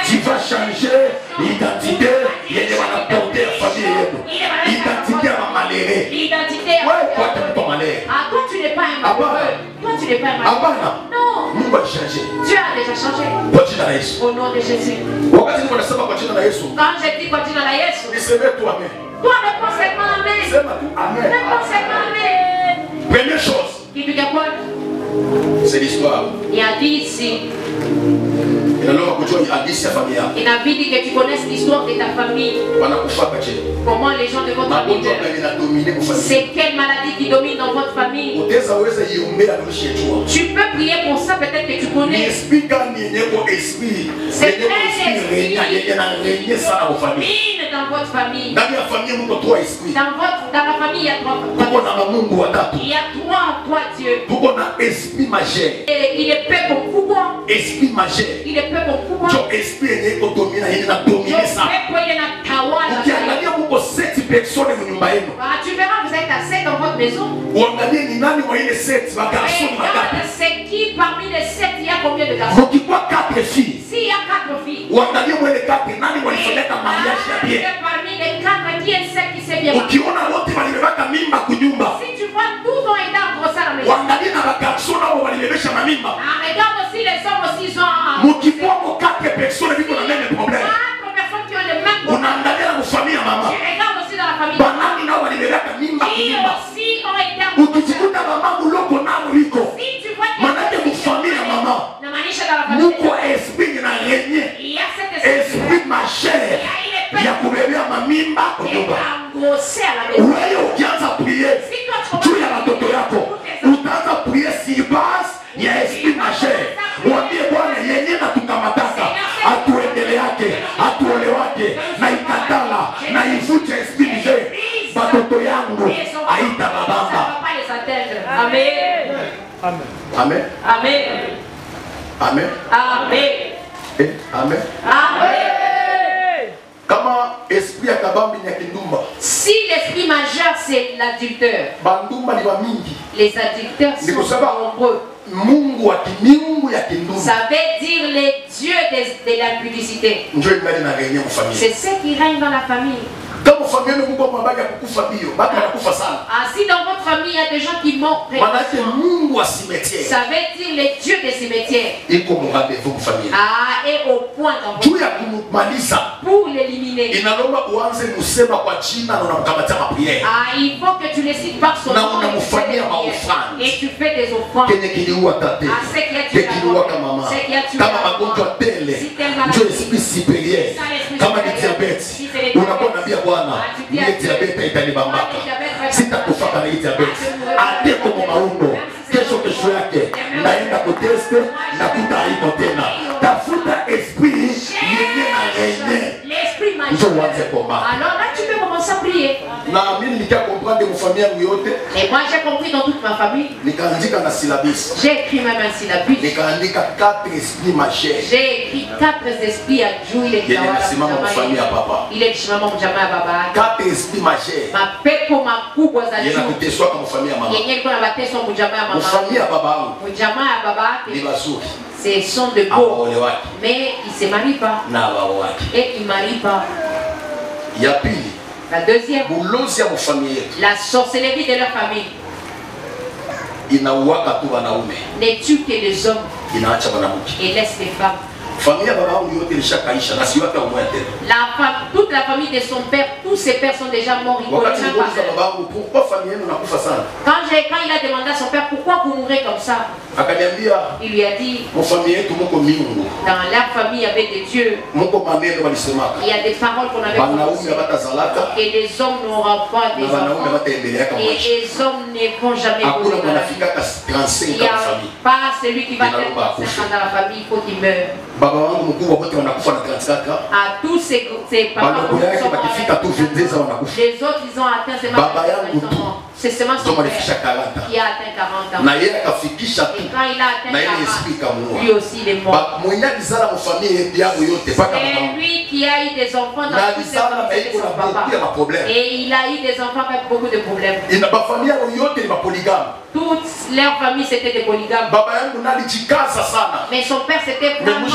Tu vas changer l'identité yenye wanaporter familia yenu. Identité ya malere. L'identité. Ouais, toi tu n'es pas malere. Toi tu n'es pas un malheureux. Toi tu n'es pas un malheureux. Non. Mungu a changé. Dieu a déjà changé. Kwa jina la Yesu. Au nom de Jésus. Wakati niko nasema kwa jina la Yesu. Quand je dis kwa jina la Yesu. Niseme tu amen. Toi réponds seulement amen. Sema tu amen. Réponds seulement amen. Première chose. Kitu cha kwanza. C'est l'histoire. Il y a dit ici. Inabidi que tu connaisses l'histoire de ta famille. Comment les gens de votre famille. C'est quelle maladie qui domine dans votre famille. Tu peux prier pour ça, peut-être que tu connais. C'est quel esprit dans votre famille. Dans la famille, il y a trois. Il y a trois dieux. Et il est peu pour pouvoir. Esprit majeur. Il est peu pour pouvoir. Esprit est dominé, il a dominé ça. Ukiangalia muko 7 personnes mu nyumba yenu. Tu verras vous êtes à 7 dans votre maison. Uangalie ni nani wa ile 7 ba garçons magapi. C'est qui parmi les 7 il y a combien de garçons? Mukikwa 4 filles. S'il y a 4 filles. Uangalie moi les 4 nani walifanya mariage ya bien. Parmi les 4 qui est celle qui s'est bien mariée. Ukiona wote walibeba mimba kunyumba. Si tu vois tous ont été engrossés à la maison. Uangalie na ba garçons nao walibebesha mamimba. Regarde aussi les hommes aussi ils ont. Mukikwa 4 personnes viko na même problème. 4 personnes qui ont le même problème. Unaangalia na famille ya mama. Regarde aussi dans la famille. Banani nao walibebeka mimba kunyumba. Aussi ont été engrossés. Ukijikuta mama muloko nao liko. Si tu vois manake mu famille ya mama. Muko esprit na renye. Esprit majeur. Ya kubebea mamimba kunyumba. Wewe ukianza prier juu ya watoto yako, utaanza prier si basi ya esprit majeur. Mwambie Bwana pas les atteindre. Amen. Amen. Amen. Amen. Amen. Amen. Amen. Comment esprit ya kabambi ya kindumba? Si l'esprit majeur c'est l'adultère, bandumba ni bamingi. Les adultères sont nombreux. Mungu wa kimungu ya kindumba. Ça veut dire les dieux de l'impudicité. C'est ce qui règne dans la famille. Si dans votre famille il y a des gens qui meurent, ça veut dire les dieux des cimetières. Et au point dans votre famille. Pour l'éliminer. Il faut que tu les cites par son nom et tu fais des offrandes à ceux qui a tué la mort, ceux qui a tué la mort. Si t'es malade, Bwana, ile diabete itanibambaka. Sitakufa na ile diabete. Ate kwa maungo. Kesho yake naenda kuteste na kutaiko tena. Tafuta esprit yenye na yenye. L'esprit magique. Alors là tu peux commencer à prier. Na mimi nikia comprendre mon famille yangu yote. Et moi j'ai compris dans toute ma famille. Nikaandika na syllabus. J'ai écrit même un syllabus. Nikaandika 4 esprits majeurs. J'ai écrit 4 esprits à Dieu il est famille à papa. Il est vraiment jamaa baba. 4 esprits majeurs. Ma pepo makubwa za Dieu. Yena kuteswa kama familia mama. Yenye kuna bateswa mu jamaa mama. Famille ya baba wangu. Mu jamaa baba ni bazuri. Ce sont de beaux. Mais ils se marient pas. Et ils ne marient pas. La deuxième, la sorcellerie de leur famille ne tue que les hommes et laisse les femmes. Toute la famille de son père, tous ses pères sont déjà morts. Quand il a demandé à son père pourquoi vous mourrez comme ça, il lui a dit dans leur famille il y avait des dieux. Il y a des paroles qu'on avait prononcées. Et les hommes n'auront pas des enfants. Et les hommes ne vont jamais mourir dans la vie. Il n'y a pas celui qui va être dans la famille, il faut qu'il meure. À tous ces parents, les autres ils ont atteint ces morts. C'est seulement son père qui a atteint 40 ans. Et quand il a atteint 40 ans, lui aussi il est mort. C'est lui qui a eu des enfants dans toutes ses familles de son papa. Et il a eu des enfants avec beaucoup de problèmes. Toute leur famille c'était des polygames. Mais son père c'était vraiment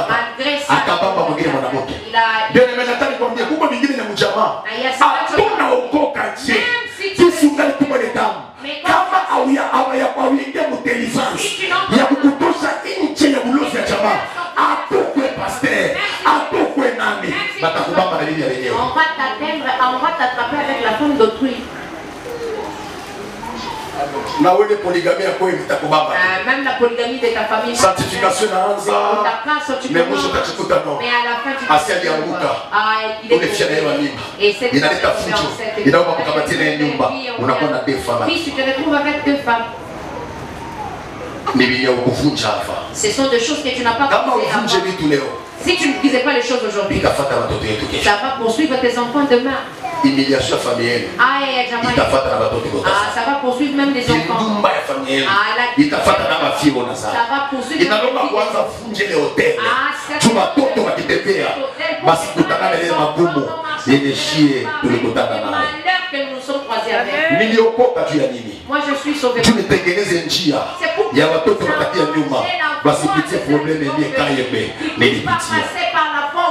malgré ça. On va t'attraper avec la femme d'autrui. Na wewe polygamie yako itakubamba. Même la polygamie de ta famille. Sanctification inaanza. Mais mwisho utakuta no. Mais à la fin tu Asi alianguka. Unafikia neema nyingi. Inaleta fujo. Inaomba kukabatia na nyumba. Unakuwa na deux femmes. Puis tu te retrouves avec deux femmes. Ce sont des choses que tu n'as pas pensé. Si tu ne disais pas les choses aujourd'hui, ça va poursuivre tes enfants demain. Humiliation familiale. Ça va poursuivre même les enfants. Ça va poursuivre que nous sommes croisés avec. Moi je suis sauvé. C'est pour que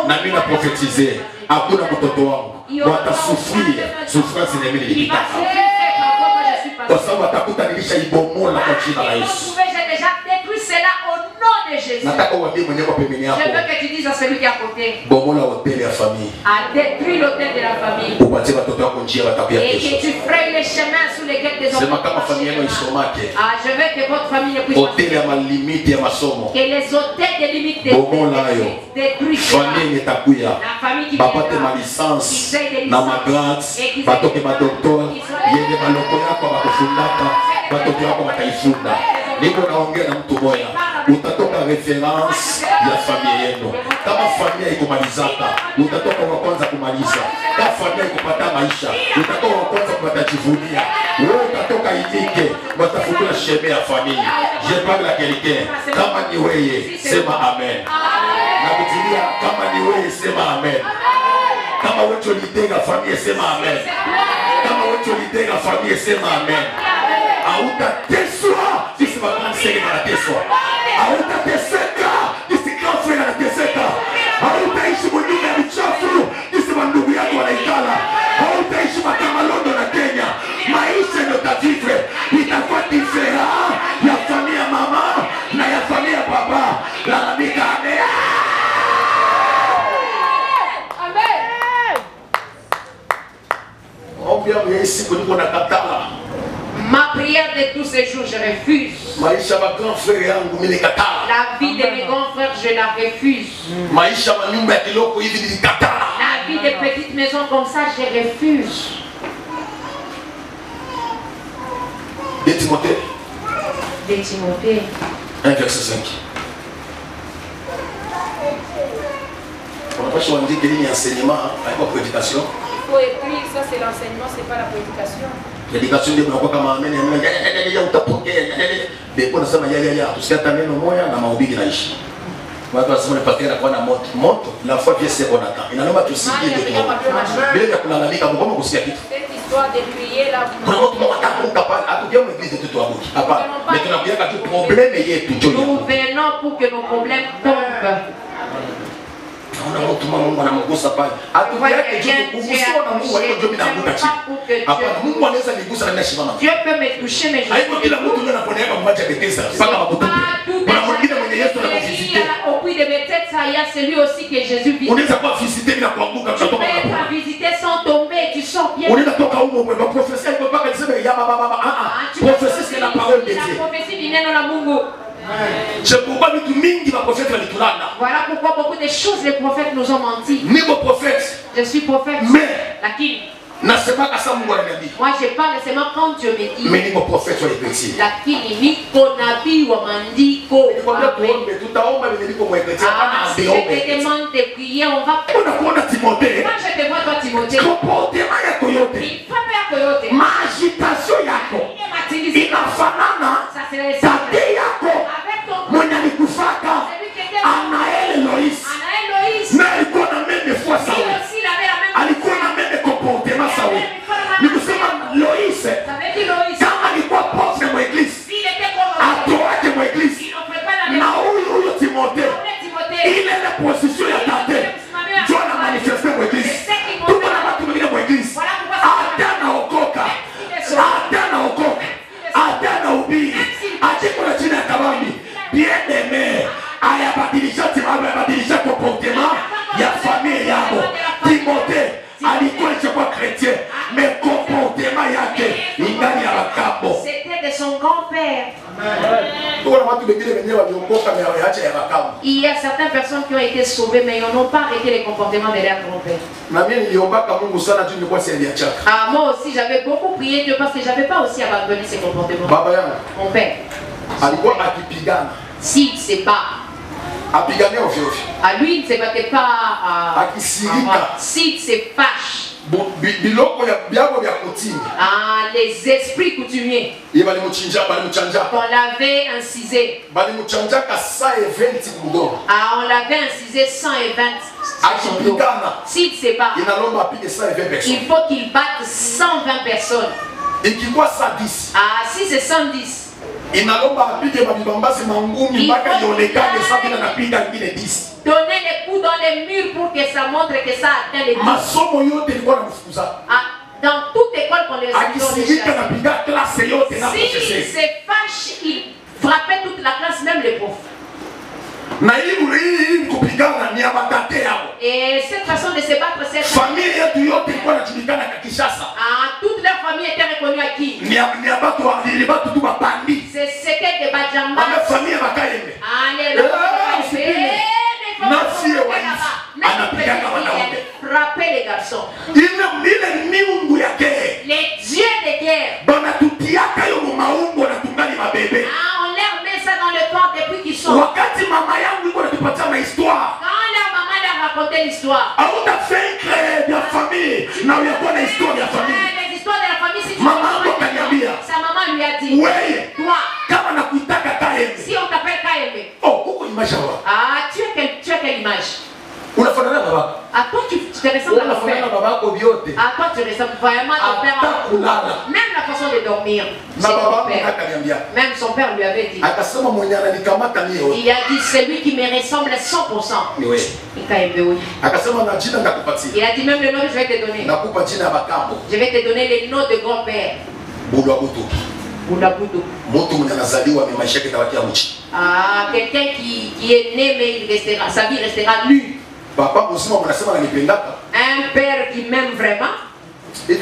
na mimi na prophétiser hakuna mtoto wangu watasufria souffrance na mimi nilipata kwa sababu atakutanilisha ibomola kwa jina la Yesu. Nataka uambie mwenyewe kwa pembeni yako. Je veux que tu dises à celui qui est à côté. Bomola hôtel ya famille. A détruit l'hôtel de la famille. Upatie watoto wako njia watabia kesho. Et que tu frayes les chemins sous lesquels tes enfants. Sema kama familia yako isomake. Je veux que votre famille ne puisse pas. Hôtel ya malimiti ya masomo. Que les hôtels de limite de bomola yo. Détruis. Famille itakuya. La famille qui bapate ma licence na ma grade. Batoke ma docteur. Yende maloko yako bakufundaka. watoto wako wataifunda. Niko naongea na mtu moja, utatoka reference ya familia yenu. Kama familia ikumalizaka, utatoka wa kwanza kumaliza. Kama familia ikupata maisha, utatoka wa kwanza kupata jivunia. Wewe utatoka inike, watafungula sheme ya familia. Je parle à quelqu'un, kama ni wewe, sema amen. Na kutilia, kama ni wewe, sema amen. Kama wewe ulitenga familia, sema amen. Kama wewe ulitenga familia, sema amen. Hautateswa sisi wakansege wanateswa. Hautateseka sisi kafe wanateseka. Hautaishi mwenyewe ya uchafu sisi wandugu yako wanaikala. Hautaishi kama London na Kenya. Maisha ndio tatizo. Itakuwa difera ya familia mama na ya familia baba. Lalamika amen. Amen. Obia mwesi kuliko na katala. Ma prière de tous ces jours, je refuse. La vie de mes grands frères, je la refuse. La vie des petites maisons comme ça, je refuse. De Timothée. 1 verset 5. On n'a pas choisi que ligne enseignement avec la prédication. Il faut écrire, ça c'est l'enseignement, c'est pas la prédication. Prédication ndio mnakuwa kama amen ya utapokea ndipo nasema ya tusikia neno moja na mahubiri naishi. Watu wasema ni patera kwa na moto la foi bien c'est bon attend. Inaomba tusikie tu. Bila kulalamika mbona kusikia kitu. Cette histoire de prier là. Kuna mtu mtakuka pale atujia mwingine tu tuabuki. Hapa. Mais tunakuja tu problème yetu njoo. Nous venons pour que nos problèmes tombent. Ona mtu Mungu anamgusa pale. Atuviake juu kugusa na Mungu leo ndio minaanguka chini. Hapana, Mungu anaweza nigusa na nashimama. Dieu peut me toucher mais je haiko kila mtu ndio anaponeema mmoja Bethesda mpaka mabutu. Kuna mwingine mwenye Yesu anakuvisiter. Au puits de Bethesda, il y a celui aussi que Jésus visite. Unaweza kuwa visiter bila kuanguka kutoka hapo. Tu peux visiter sans tomber, tu sors bien. Unaweza toka huko kwa profesia iko mpaka niseme ya baba. Prophétie c'est la parole de Dieu. La prophétie ni neno la Mungu. C'est pourquoi vitu mingi ma prophète walitulana. Voilà pourquoi beaucoup de choses les prophètes nous ont menti. Niko prophète. Je suis prophète. Mais lakini nasema kasa Mungu ananiambia. Moi je parle seulement quand Dieu me dit. Mais niko prophète wa Bethesda. Lakini niko nabii wa maandiko. Tutaomba niko mwepesi hapana ambiombe. Je te demande de prier, on va. Unakuona Timothée. Moi je te vois toi Timothée. Comportement yako yote. Ifanye yako yote. Maagitation yako. Inafanana. Tabia yako. Mwenye alikufaka Anael Lois. Na alikuwa na meme fois sawa. Alikuwa na meme comportement sawa. Nikusema Lois. Kama alikuwa pauvre mwa église. Atoaje mwa église. Na huyo Timothée. Ile la position ya tate. Dieu a manifesté mwa église. Tuko na watu wengine mwa église. Atana okoka. Atana okoka. Atana ubiri. Atiko na chini ya kabambi. Bien-aimé, ayabadilisha comportement ya famille yako. Timothée alikuwa kwa chrétien, mais comportement yake ingani ya bakambo. C'était de son grand-père. Il y a certaines personnes qui ont été sauvées, mais ils n'ont pas arrêté les comportements de leur grand-père. Moi aussi, j'avais beaucoup prié Dieu parce que je n'avais pas aussi abandonné ces comportements. Mon père. S'il ne sait pas, à lui il ne se battait pas s'il se fâche. Les esprits coutumiers qu'on l'avait incisé. On l'avait incisé 120. S'il ne sait pas, il faut qu'il batte 120 personnes. Si c'est 110, inalomba apige mabibambasi mangumi mpaka ionekane safi na napiga ngine 10. Donner les coups dans les murs pour que ça montre que ça atteint les 10. Masomo yote ilikuwa namfukuza. Dans toute école qu'on les akisirika napiga classe yote na professeur. S'il se fâche, il frappait toute la classe, même les profs. Na hii kupigana ni abatate yao. Et cette façon de se battre, cette famille yetu yote ilikuwa inajulikana kwa Kinshasa. Toute leur famille était reconnue à qui? Ni abatu wa libatu tu bapandi. C'était des Bajamba. Ma famille bakayembe. Frapper les garçons. Les dieux de guerre. histoire. Les histoires de la famille, si tu sa maman lui a dit, toi, si on t'appelle KM, ah, tu as quelle image? À toi tu te ressembles à ton père. À toi tu ressembles vraiment à ton père. Même la façon de dormir. Même son père lui avait dit. Il a dit celui qui me ressemble à 100%. Il a dit même le nom que je vais te donner. Je vais te donner les noms de grand-père. Ah, quelqu'un qui est né mais sa vie restera nue. Un père qui m'aime vraiment. Si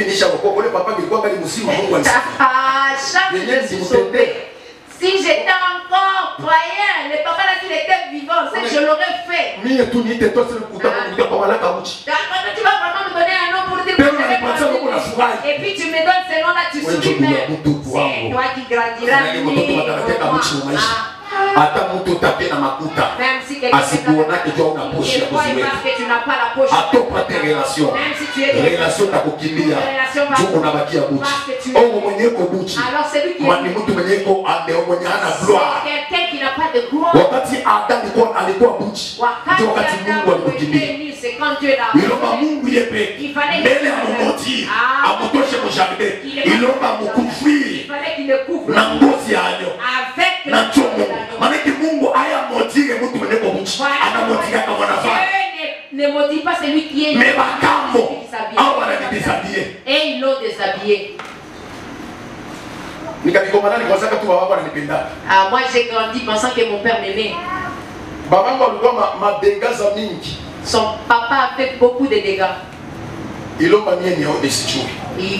j'étais encore croyant, le papa là s'il était vivant, c'est que je l'aurais fait. D'accord, tu vas vraiment me donner un nom pour dire que je vais. Et puis tu me donnes ce nom là, tu suis même. C'est toi qui grandiras. Même si quelqu'un que tu n'as pas la poche, même si tu es relation alors c'est lui qui quelqu'un qui n'a pas de gloire. C'est quand Dieu l'a il fallait qu'il le couvre avec ne maudit pas celui qui est et ils l'ont déshabillé. Moi j'ai grandi pensant que mon père m'aimait. Son papa a fait beaucoup de dégâts. Il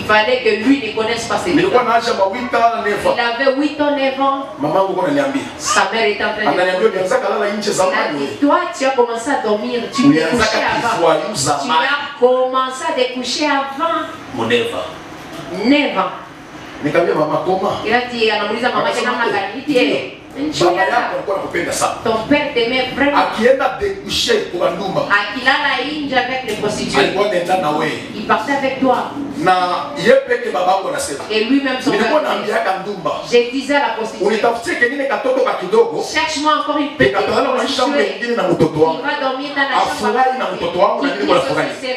fallait que lui ne connaisse pas ses dégâts. Il avait 8 ans, 9 ans. Sa mère était en train de dire, toi tu as commencé à dormir, tu t'es couché avant. Tu as commencé à te coucher avant 9 ans. Il a dit à maman, ton père t'aimait vraiment. Akilala inje avec les prostituées. Il partait avec toi. Et lui-même son père. Je disais à la prostituée, cherche-moi encore une petite prostituée. Il va dormir dans la chambre. Il se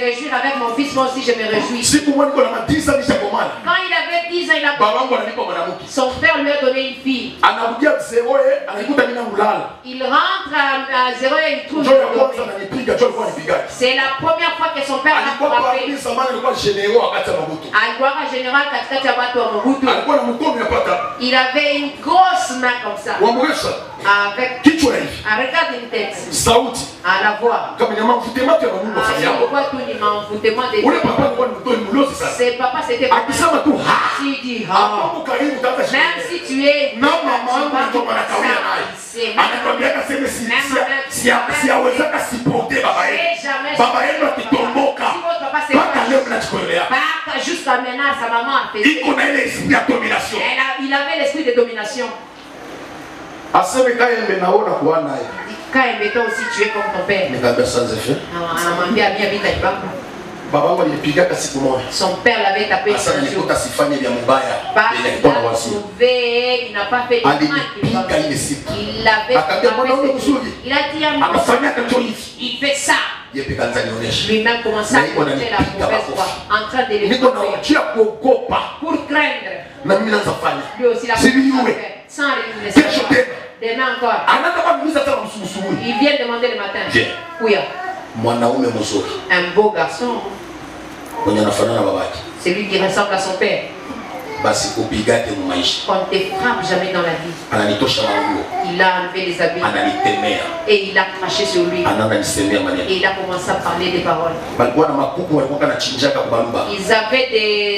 réjouir avec mon fils, moi aussi je me réjouis. Quand il avait 10 ans, il a son père lui a donné une fille. Il rentre à 0 et il trouve. C'est la première fois que son père l'a frappé. Général il avait une grosse main comme ça. Avec regarde une tête. À la voix. C'est papa, c'était papa. Même si tu es jusqu'à maintenant, sa maman a fait. Il avait l'esprit de domination. Quand il mettait aussi tué comme ton père. Son père l'avait tapé. Il n'a pas fait de mal. Il l'avait tapé. Il a dit à moi, il fait ça. Lui-même commençait à porter la mauvaise voie, en train de les pour craindre. Lui aussi la fait sans les demain encore. Il vient demander le matin. Oui. Un beau garçon. C'est lui qui ressemble à son père. On ne te frappe jamais dans la vie. Il a enlevé les habits et il a craché sur lui. Et il a commencé à parler des paroles. Ils avaient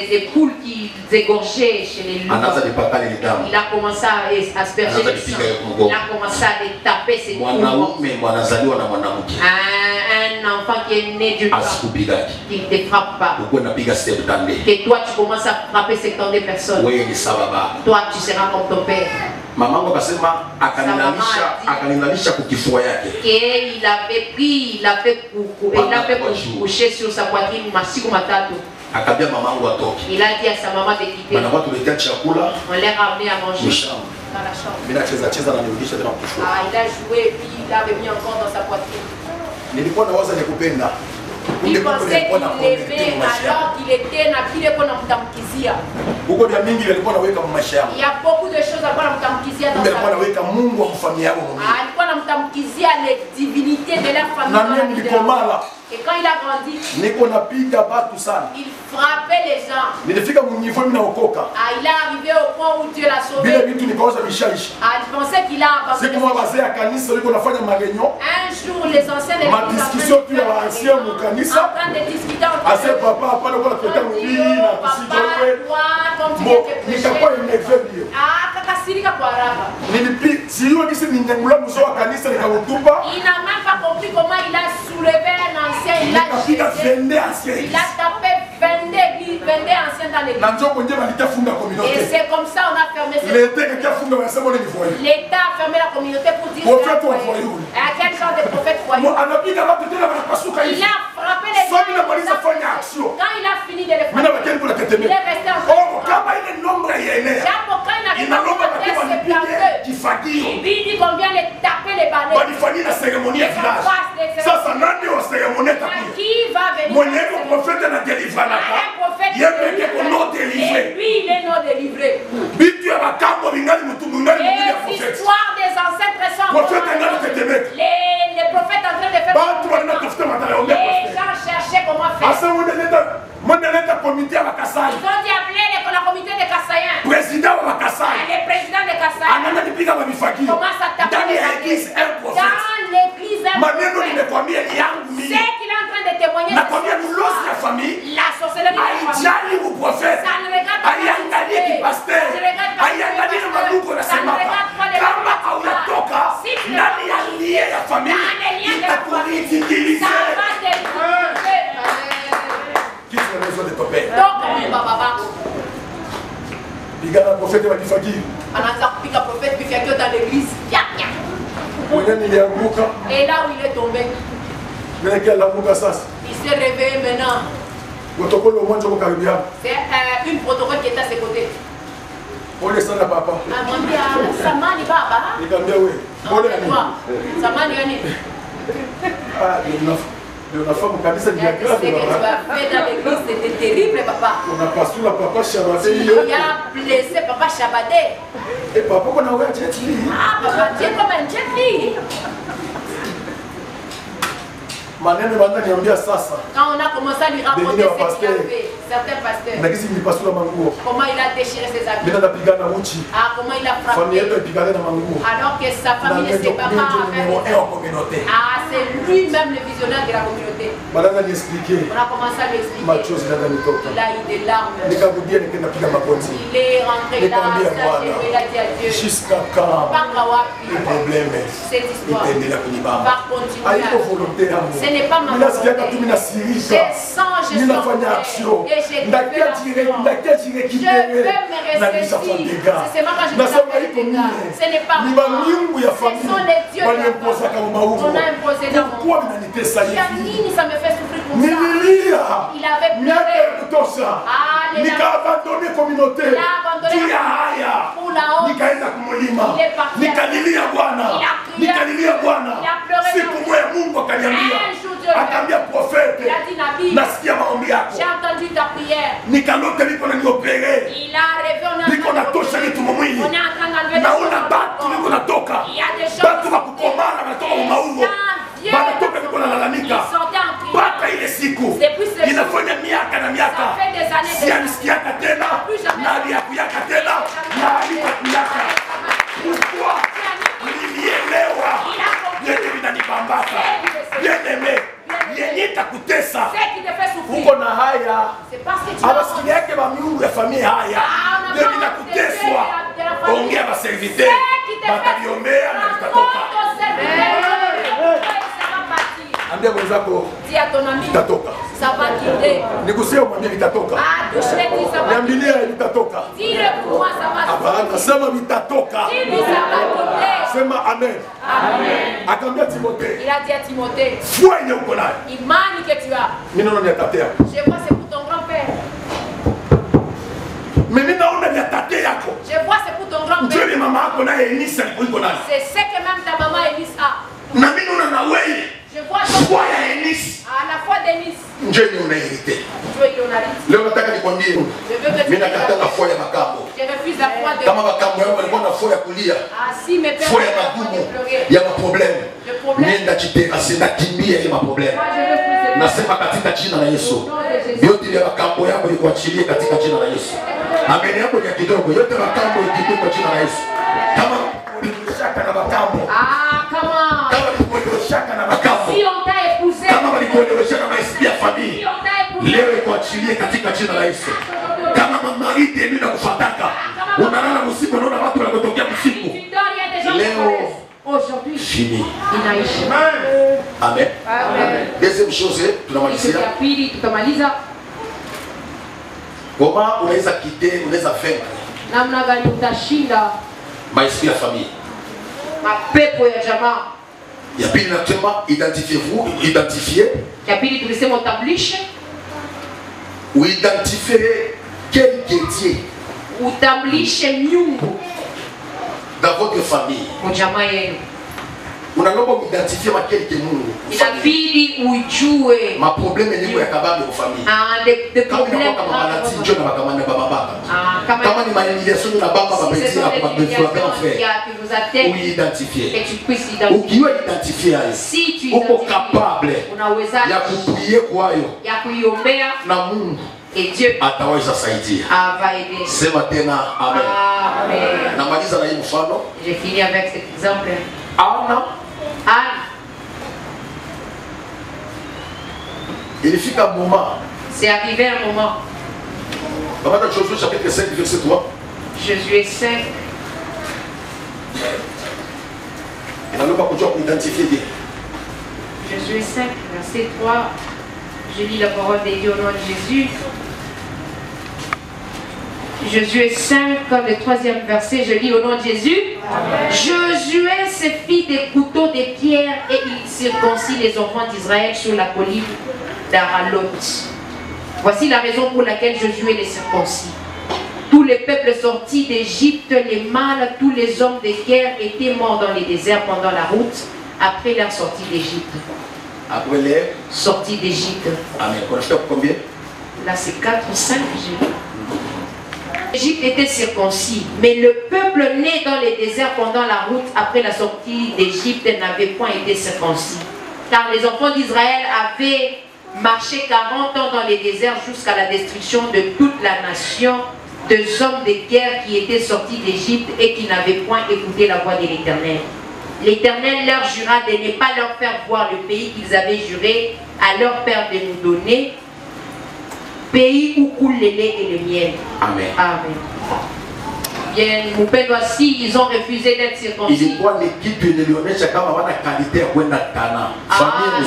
des poules qui égorgeaient chez les loups. Il a commencé à asperger le sang. Il a commencé à les taper ces poules. Un enfant qui est né d'une femme qui ne te frappe pas. Que toi tu commences à frapper 72 personnes. Toi tu seras comme ton père. Mamangu akasema akaninamisha kukifua yake. Il avait pris, il avait couché sur sa poitrine masiku matatu. Akabia mamangu atoke. Il a dit à sa maman de quitter. Bana watu letea chakula. On l'a ramené à manger. Dans la chambre. Mimi nacheza na nirudisha tena kukifua. Il a joué et puis il a remis encore dans sa poitrine. Nilikuwa nawaza nikupenda. Il pensait qu'il aimait alors qu'il était nabile pour namtamkizia. Huko ndio mingi alikuwa anaweka maisha yao. Il y a beaucoup de choses à namtamkizia dans sa vie. Alikuwa anaweka Mungu wa familia yao. Alikuwa namtamkizia les divinités de la famille. Na mimi nilikomala. Et quand il a grandi, niko napiga batu sana. Il frappait les gens. Nilifika mu niveau mimi naokoka. Il est arrivé au point où Dieu l'a sauvé. Bila vitu nikaanza vishaisha. Il pensait qu'il a abandonné. Siku moja wazee ya kanisa liko nafanya mareunion. Un jour les anciens de l'église discussion tu ya ancien mu kanisa. En train de discuter entre eux. Ase papa pale kwa kuleta mbii na kusijwe. Nikakuwa énervé bio. Kakasirika kwa haraka. Nilipi sio kisi ninyangula mzo wa kanisa nikautupa. Il n'a même pas compris comment il a soulevé un ancien, il a jeté. Il a tapé 22 anciens dans l'église. Et c'est comme ça on a fermé cette église. L'État a fermé la communauté pour dire à quel genre de prophète voyou. Il a frappé les gens. Quand il a fini de les frapper, il est resté en train de il dit qu'on vient de taper les balais. Sasa nani wa cérémonie qui va venir? Un prophète na délivrana. Et lui il est non délivré. Bitu ya makambo bingali mutumbu ngali mutumbu prophète. Les histoires des ancêtres sont les prophètes en train de faire. Les gens cherchaient comment faire. Ils ont dit appeler la comité de Kassaïens. Président wa Kassaï. Le président de Kassaï. Comment ça tape dans l'église un prophète. Dans l'église un prophète. C'est qu'il est en train de témoigner. La sorcellerie de la famille. Ça ne regarde pas le pasteur. Ça ne regarde pas le pasteur. Ça ne regarde pas le pasteur. Si tu es la famille, ça va délivrer. Qui est la raison de ton père? Donc, papa. Il y a un prophète qui m'a dit. On a piqué un prophète qui fait dans l'église. Et là où il est tombé, il s'est réveillé maintenant. C'est une protocole qui est à ses côtés. Papa. Samani baba. Samani yani. La femme kanisa ni grave. Ce que tu as fait dans l'église c'était terrible papa. On a passé la papa Shabadé. Il a blessé papa Shabadé. Et papa qu'on a ouvert un jet li. Papa tu es comme un jet li. Maneno banda niambia sasa. Quand on a commencé à lui raconter ce qu'il a fait, certains pasteurs. Comment il a déchiré ses habits. Comment il a frappé. Alors que sa famille ne s'est pas avec. C'est lui-même le visionnaire de la communauté. On a commencé à lui expliquer. Il a eu des larmes. Il est rentré là, il a dit à Dieu. Jusqu'à quand le problème, cette histoire va continuer. Ce n'est pas ma volonté. Je sens, je sens et je veux me rester ici. C'est seulement quand je me rappelle des gars. Ce n'est pas moi. Ce sont les dieux qu'on a imposé dans mon corps. Janine, ça me fait souffrir pour ça. Il avait pleuré. Il a abandonné la communauté. Il a abandonné il est parti. Il a pleuré. Akambia prophète, j'ai entendu ta prière. Il a rêvé, on est en train de il y a des gens qui uko na haya abasikiliake bamiungu ya familia haya ndio vinakuteswa. Ongea baservite batabiombea na vitatoka. Ambia mwenzako vitatoka. Nigusie umwambie vitatoka. Niambilie vitatoka. Sema vitatoka. Sema amen. Amen. Akambia Timothée. Il a dit à Timothée. Foi yenye uko nayo. Imani que tu as. Mimi naona ya tate yako. Je vois c'est pour ton grand-père. Mimi naona ya tate yako. Je vois c'est pour ton grand-père. Ndio mama yako naye Eunice alikuwa nayo. C'est ce que même ta maman Eunice a. Na mimi naona na wewe. Je vois ton foi ya Eunice. À la foi d'Eunice. Ndio ni unairite. Dieu il en a dit. Leo nataka nikwambie. Mimi nakataa na foi ya makambo. Je refuse la foi de. Kama makambo yao walikuwa na foi ya kulia. Ah si mes pères. Foi ya magumu. Ya maproblème. Nenda jiterasi na kimbia ile maproblème. Nasema katika jina la Yesu. Yote ile makambo yako ikuachilie katika jina la Yesu. Amen yako ni kidogo. Yote makambo ikipe kwa jina la Yesu. Kama ulishaka na makambo. Ah kama. Kama ulishaka na makambo. Si on t'a épousé. Kama ulishaka na esprit ya familia. Leo ikuachilie katika jina la Yesu. Kama mama hii mimi nakufataka. Unalala usiku unaona watu wanatokea usiku. Leo aujourd'hui fini. Inaisha. Amen. Amen. Deuxième chose, tunamalizia. Ya pili tutamaliza. Comment unaweza quitter, unaweza vaincre? Namna gani utashinda maisha ya familia? Mapepo ya jamaa. Ya pili nasema identifier. Ya pili tulisema utambulishe. Identifier quel Dieu. Utambulishe miungu dans votre famille. Kwa jamaa yenu. Unalomba kuidentifier makeleke Mungu. Inabidi ujue maprobleme yenyewe ya kabambe kwa familia. De problème kama malati njoo na makamanda baba baba. Kama ni manipulation na baba baba petit na baba frère. Uidentifier. Et tu puisses identifier. Ukiwa identifier si tu uko capable ya kuprier kwayo. Ya kuiombea na Mungu. Et Dieu ataweza saidia. Va aider. Sema tena amen. Amen. Namaliza na hii mfano. J'ai fini avec cet exemple. Anne. Ilifika moment. C'est arrivé un moment. Dans Josué chapitre 5 verset 3. Josué 5. Inalomba kujua kuidentifier Dieu. Josué 5 verset 3. Je lis la parole de Dieu au nom de Jésus. Josué 5, le 3e verset, je lis au nom de Jésus. Amen. Josué se fit des couteaux de pierre et il circoncit les enfants d'Israël sur la colline d'Aralot. Voici la raison pour laquelle Josué les circoncis. Tous les peuples sortis d'Égypte, les mâles, tous les hommes de guerre étaient morts dans les déserts pendant la route après leur sortie d'Égypte. Après les sorties d'Égypte. Amen. Combien? Là c'est 4 ou 5. L'Égypte était circoncis, mais le peuple né dans les déserts pendant la route après la sortie d'Égypte n'avait point été circoncis. Car les enfants d'Israël avaient marché 40 ans dans les déserts jusqu'à la destruction de toute la nation, des hommes de guerre qui étaient sortis d'Égypte et qui n'avaient point écouté la voix de l'Éternel. L'Éternel leur jura de ne pas leur faire voir le pays qu'ils avaient juré à leur père de nous donner, pays où coule le lait et le miel. Amen. Amen. Bien, mon père aussi, ils ont refusé d'être circoncis.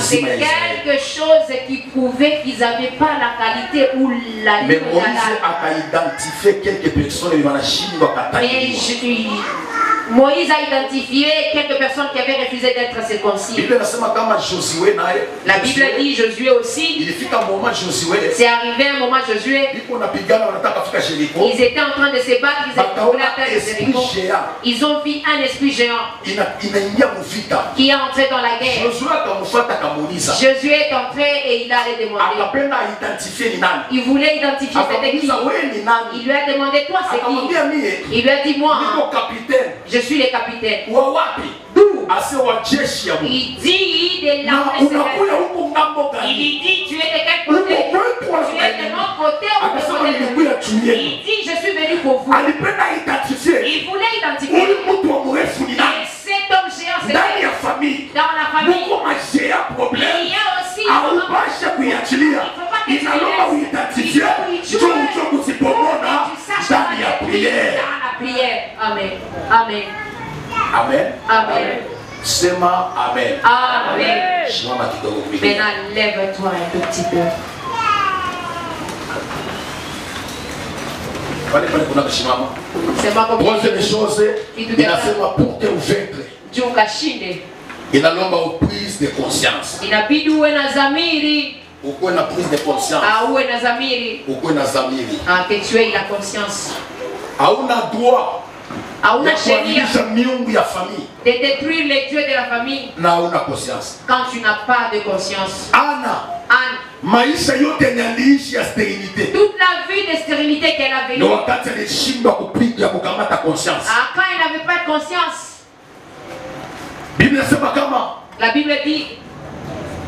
C'est quelque chose qui prouvait qu'ils n'avaient pas la qualité ou la mais Moïse a identifié quelques personnes. Moïse a identifié quelques personnes qui avaient refusé d'être circoncis. La Bible dit Josué aussi. C'est arrivé un moment Josué. Ils étaient en train de se battre. Ils ont vu un esprit géant qui est entré dans la guerre. Josué est entré et il allait demander. Il voulait identifier c'était qui. Il lui a demandé toi c'est qui. Il lui a dit moi. Je suis le capitaine. D'où? Il dit de l'armée secrète. Il dit tu es de quel côté? Tu es de mon côté ou de mon côté? Il dit je suis venu pour vous. Il voulait identifier. Et cet homme géant c'était dans la famille. Il y a aussi il ne faut pas que tu laisses. Il faut que tu saches dans la prière. Amen. Amen. Amen. Amen. Sema amen. Amen. Maintenant, lève-toi un tout petit peu. Troisième chose, inasema pour te uvaincre. Inalomba prise de conscience. Inabidi uwe na zamiri. Uwe na prise de conscience. Uwe na zamiri. Uwe na zamiri. Que tu aies la conscience. Hauna droit. Hauna sheria de détruire les dieux de la famille. Na una conscience. Quand tu n'as pas de conscience. Anna. Maisha yote yaliishi ya sterilité. Toute la vie de stérilité qu'elle avait. Na wakati alishindwa kupiga kukamata conscience. Quand elle n'avait pas de conscience. Bible inasema kama la Bible dit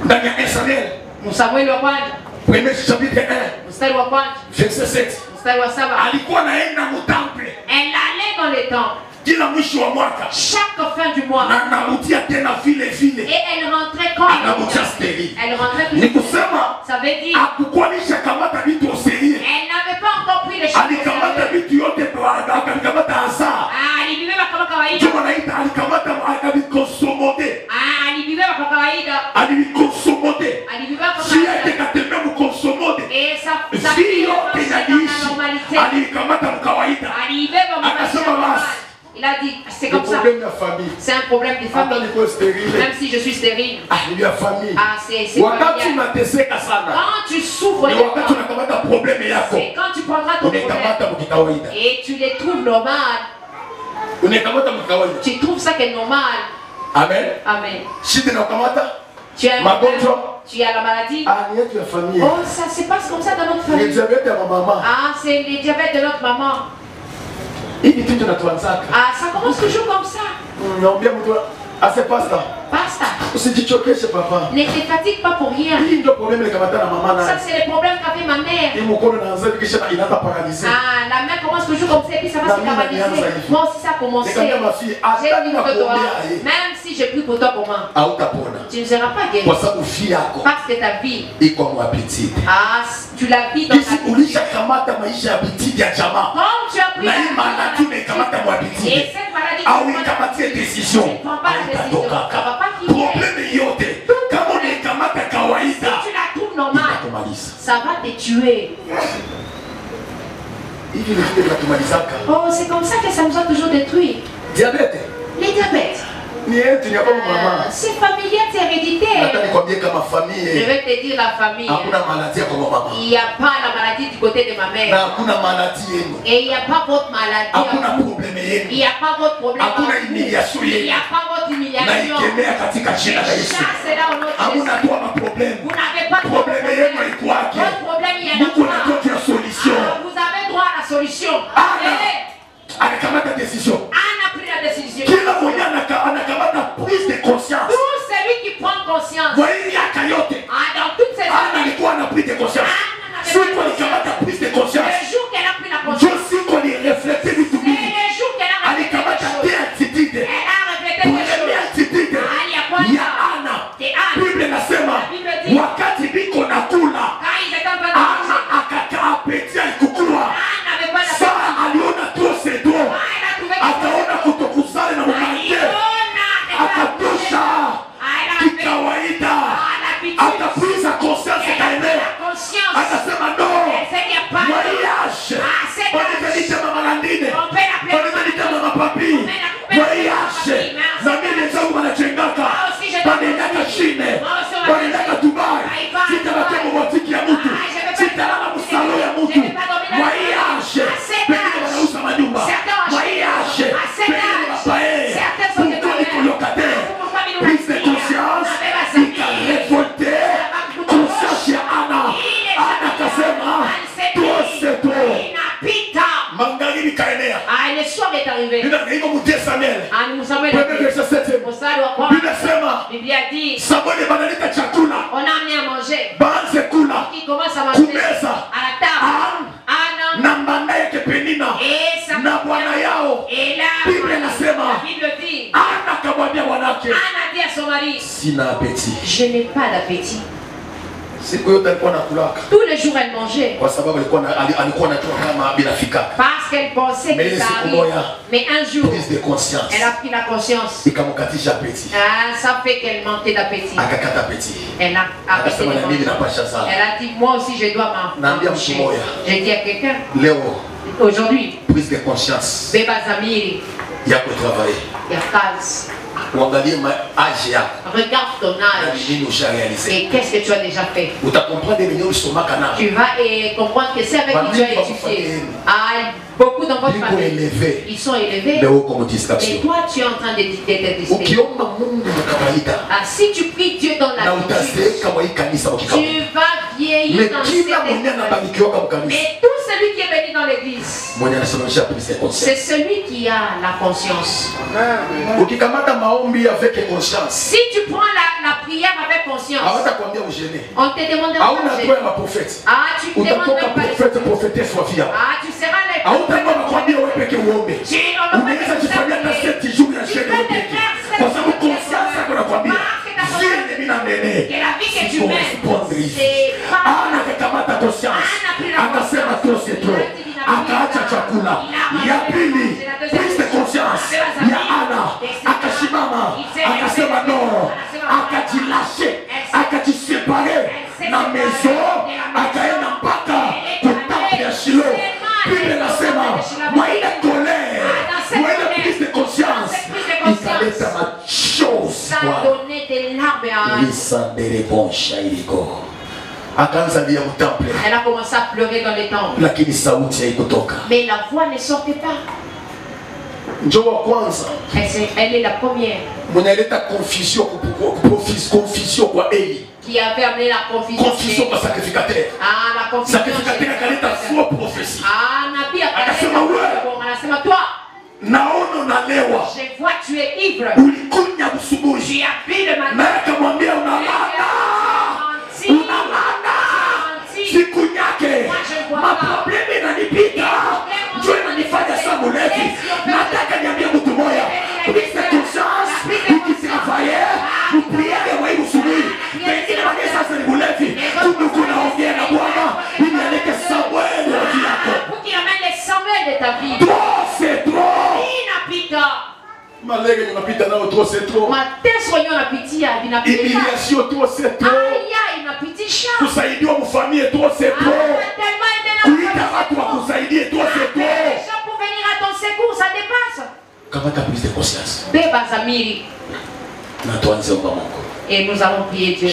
ndani ya Samuel, Samuel wa kwanza, premier chapitre 1, mstari wa kwanza, verset 7, mstari wa 7, alikuwa anaenda mu temple. Elle allait dans le temple. Kila mwisho wa mwaka, chaque fin du mois, na anarudia tena vile vile, et elle rentrait quand elle rentrait ni kusema ça veut dire akukuanisha kamata vitu sérieux. Elle n'avait pas encore pris les choses. Alikamata vitu yote alikamata hasara. Alibeba kama kawaida. Kama naita alikamata alivikonsomode. Alibeba kwa kawaida. Alivikonsomode. Alibeba kwa kawaida. Si yake katembea mkonsomode. Ça si yote inadiishi. Alikamata mkawaida. Alibeba akasema basi. Il a dit, c'est comme ça. C'est un problème de famille. Même si je suis stérile. C'est quand tu souffres, c'est quand tu prendras ton problème et tu les trouves normales. Tu trouves ça qui est normal. Amen. Amen. Tu as la maladie. Oh, ça se passe comme ça dans notre famille. C'est le diabète de notre maman. Ça commence toujours comme ça. Basta. Ne te fatigue pas pour rien. Ça c'est le problème qu'avait ma mère. La main commence toujours comme ça et puis ça va se paralyser. Moi aussi ça a commencé. J'ai dit que toi, même si j'ai pris pour toi comment, tu ne seras pas guéri. Parce que ta vie, tu la vis dans ta vie. Quand tu as pris la maladie, et cette maladie, tu ne prends pas la décision. Si tu la trouves normale, ça va te tuer. Oh, c'est comme ça que ça nous a toujours détruit. Diabète. Les diabètes. C'est familial, c'est héréditaire. Je vais te dire la famille. Il n'y a pas la maladie du côté de ma mère. Et il n'y a pas votre maladie. Il n'y a pas votre problème. Il n'y a pas votre humiliation. C'est là où notre vous n'avez pas de problème. Votre problème, il y a la solution. Vous avez droit à la solution. Anna a pris la décision. Prise de conscience. Tout celui qui prend conscience. Dans toutes ces années, Anna a pris de conscience. Le jour qu'elle a pris la conscience, c'est le jour qu'elle a reflété les choses. Elle a reflété les choses. Il y a Anna. Bible inasema wakati biko nakula Anna akapetia ikukua. Sara aliona tose do. Akaona kutokusali na mwanamke. Akatosha kikawaida. Akapriza conscience kaenea. Akasema no. Voyage. Wanipelite mama Landine. Wanipelite mama Papi. Voyage. Zamini zangu wanachengaka. Wanendaka Chine. Wanendaka Dubai. Sitabate mubotiki ya mutu. Sitalala musalo ya mutu. Voyage. Pengine wanauza manyumba. Voyage. Pengine wapae. Pourquoi les colocataires? Prise de conscience. Ika révolté. Conscience ya Anna. Anna kasema. Toi Mangari kaenea. Le soir est arrivé. Samuel. Premier verset 7. Bible sema. Bible a dit. Samuel banalita chakula. On a amené à manger. Banze kula. Qui commence à manger. Kumeza. À la table. Anna. Na mbanda yake Penina. Na bwana yao. Et là. Bible inasema. La Bible dit. Anna akamwambia bwanake. Anna dit à son mari. Sina appétit. Je n'ai pas d'appétit. Tous les jours elle mangeait. Parce qu'elle pensait que ça arrive. Mais un jour, elle a pris la conscience. Ça fait qu'elle manquait d'appétit. Elle a arrêté de manger. Elle a dit, moi aussi je dois m'en. J'ai dit à quelqu'un, Aujourd'hui, prise de conscience. Beba Zamiri. Il y a que travailler. Il y a case. Regarde ton âge. Et qu'est-ce que tu as déjà fait? Tu vas comprendre que c'est avec qui tu as étudié. Beaucoup dans votre famille, ils sont élevés. Mais toi, tu es en train d'être discipliné. Si tu pries Dieu dans la vie, tu vas vieillir dans cette église. Mais tout celui qui est venu dans l'église, c'est celui qui a la conscience. Si tu prends la prière avec conscience, on te demande pas de jeûner. Tu te demandes pas de jeûner. Tu seras les tu akaacha chakula ya pili prise de conscience ya Ana akasimama akasema no akajilashe akajisepare na maison akaenda mpaka kutampa ya Shilo. Biblia inasema mwaile colère mwaile prise de conscience ikaleta machozi kwa lisandere iliko. Elle a commencé à pleurer dans les temples. Mais la voix ne sortait pas. Elle est la première. Qui avait amené la confusion. Sacrificateur. La confusion. Sacrificateur a faux prophétie. Nabi a toi. Je vois tu es ivre. Tu as bu le matin. Siku nyake maprobleme inanipita njoo inanifanya saa mulevi. Nataka niambie mtu moja, prise conscience ukisirafaye upriere wa hiyo subiri pengine wale sasa ni mulevi. Tuko naongea na Bwana ili alete Samuel ndani yako. Ukiamani Samuel de ta vie. Trop c'est trop. Inapita. Malege unapita nao trop c'est trop. Mateso yenyewe unapitia vinapita. Humiliation trop c'est trop. Inapitisha. Kusaidiwa mfamilie trop c'est trop. Kuita watu wa kusaidie trop c'est trop. Les gens pour venir à ton secours, ça dépasse. Comment tu as prise de conscience? Beba Zamiri. Na tuanze omba Mungu. Et nous allons prier Dieu.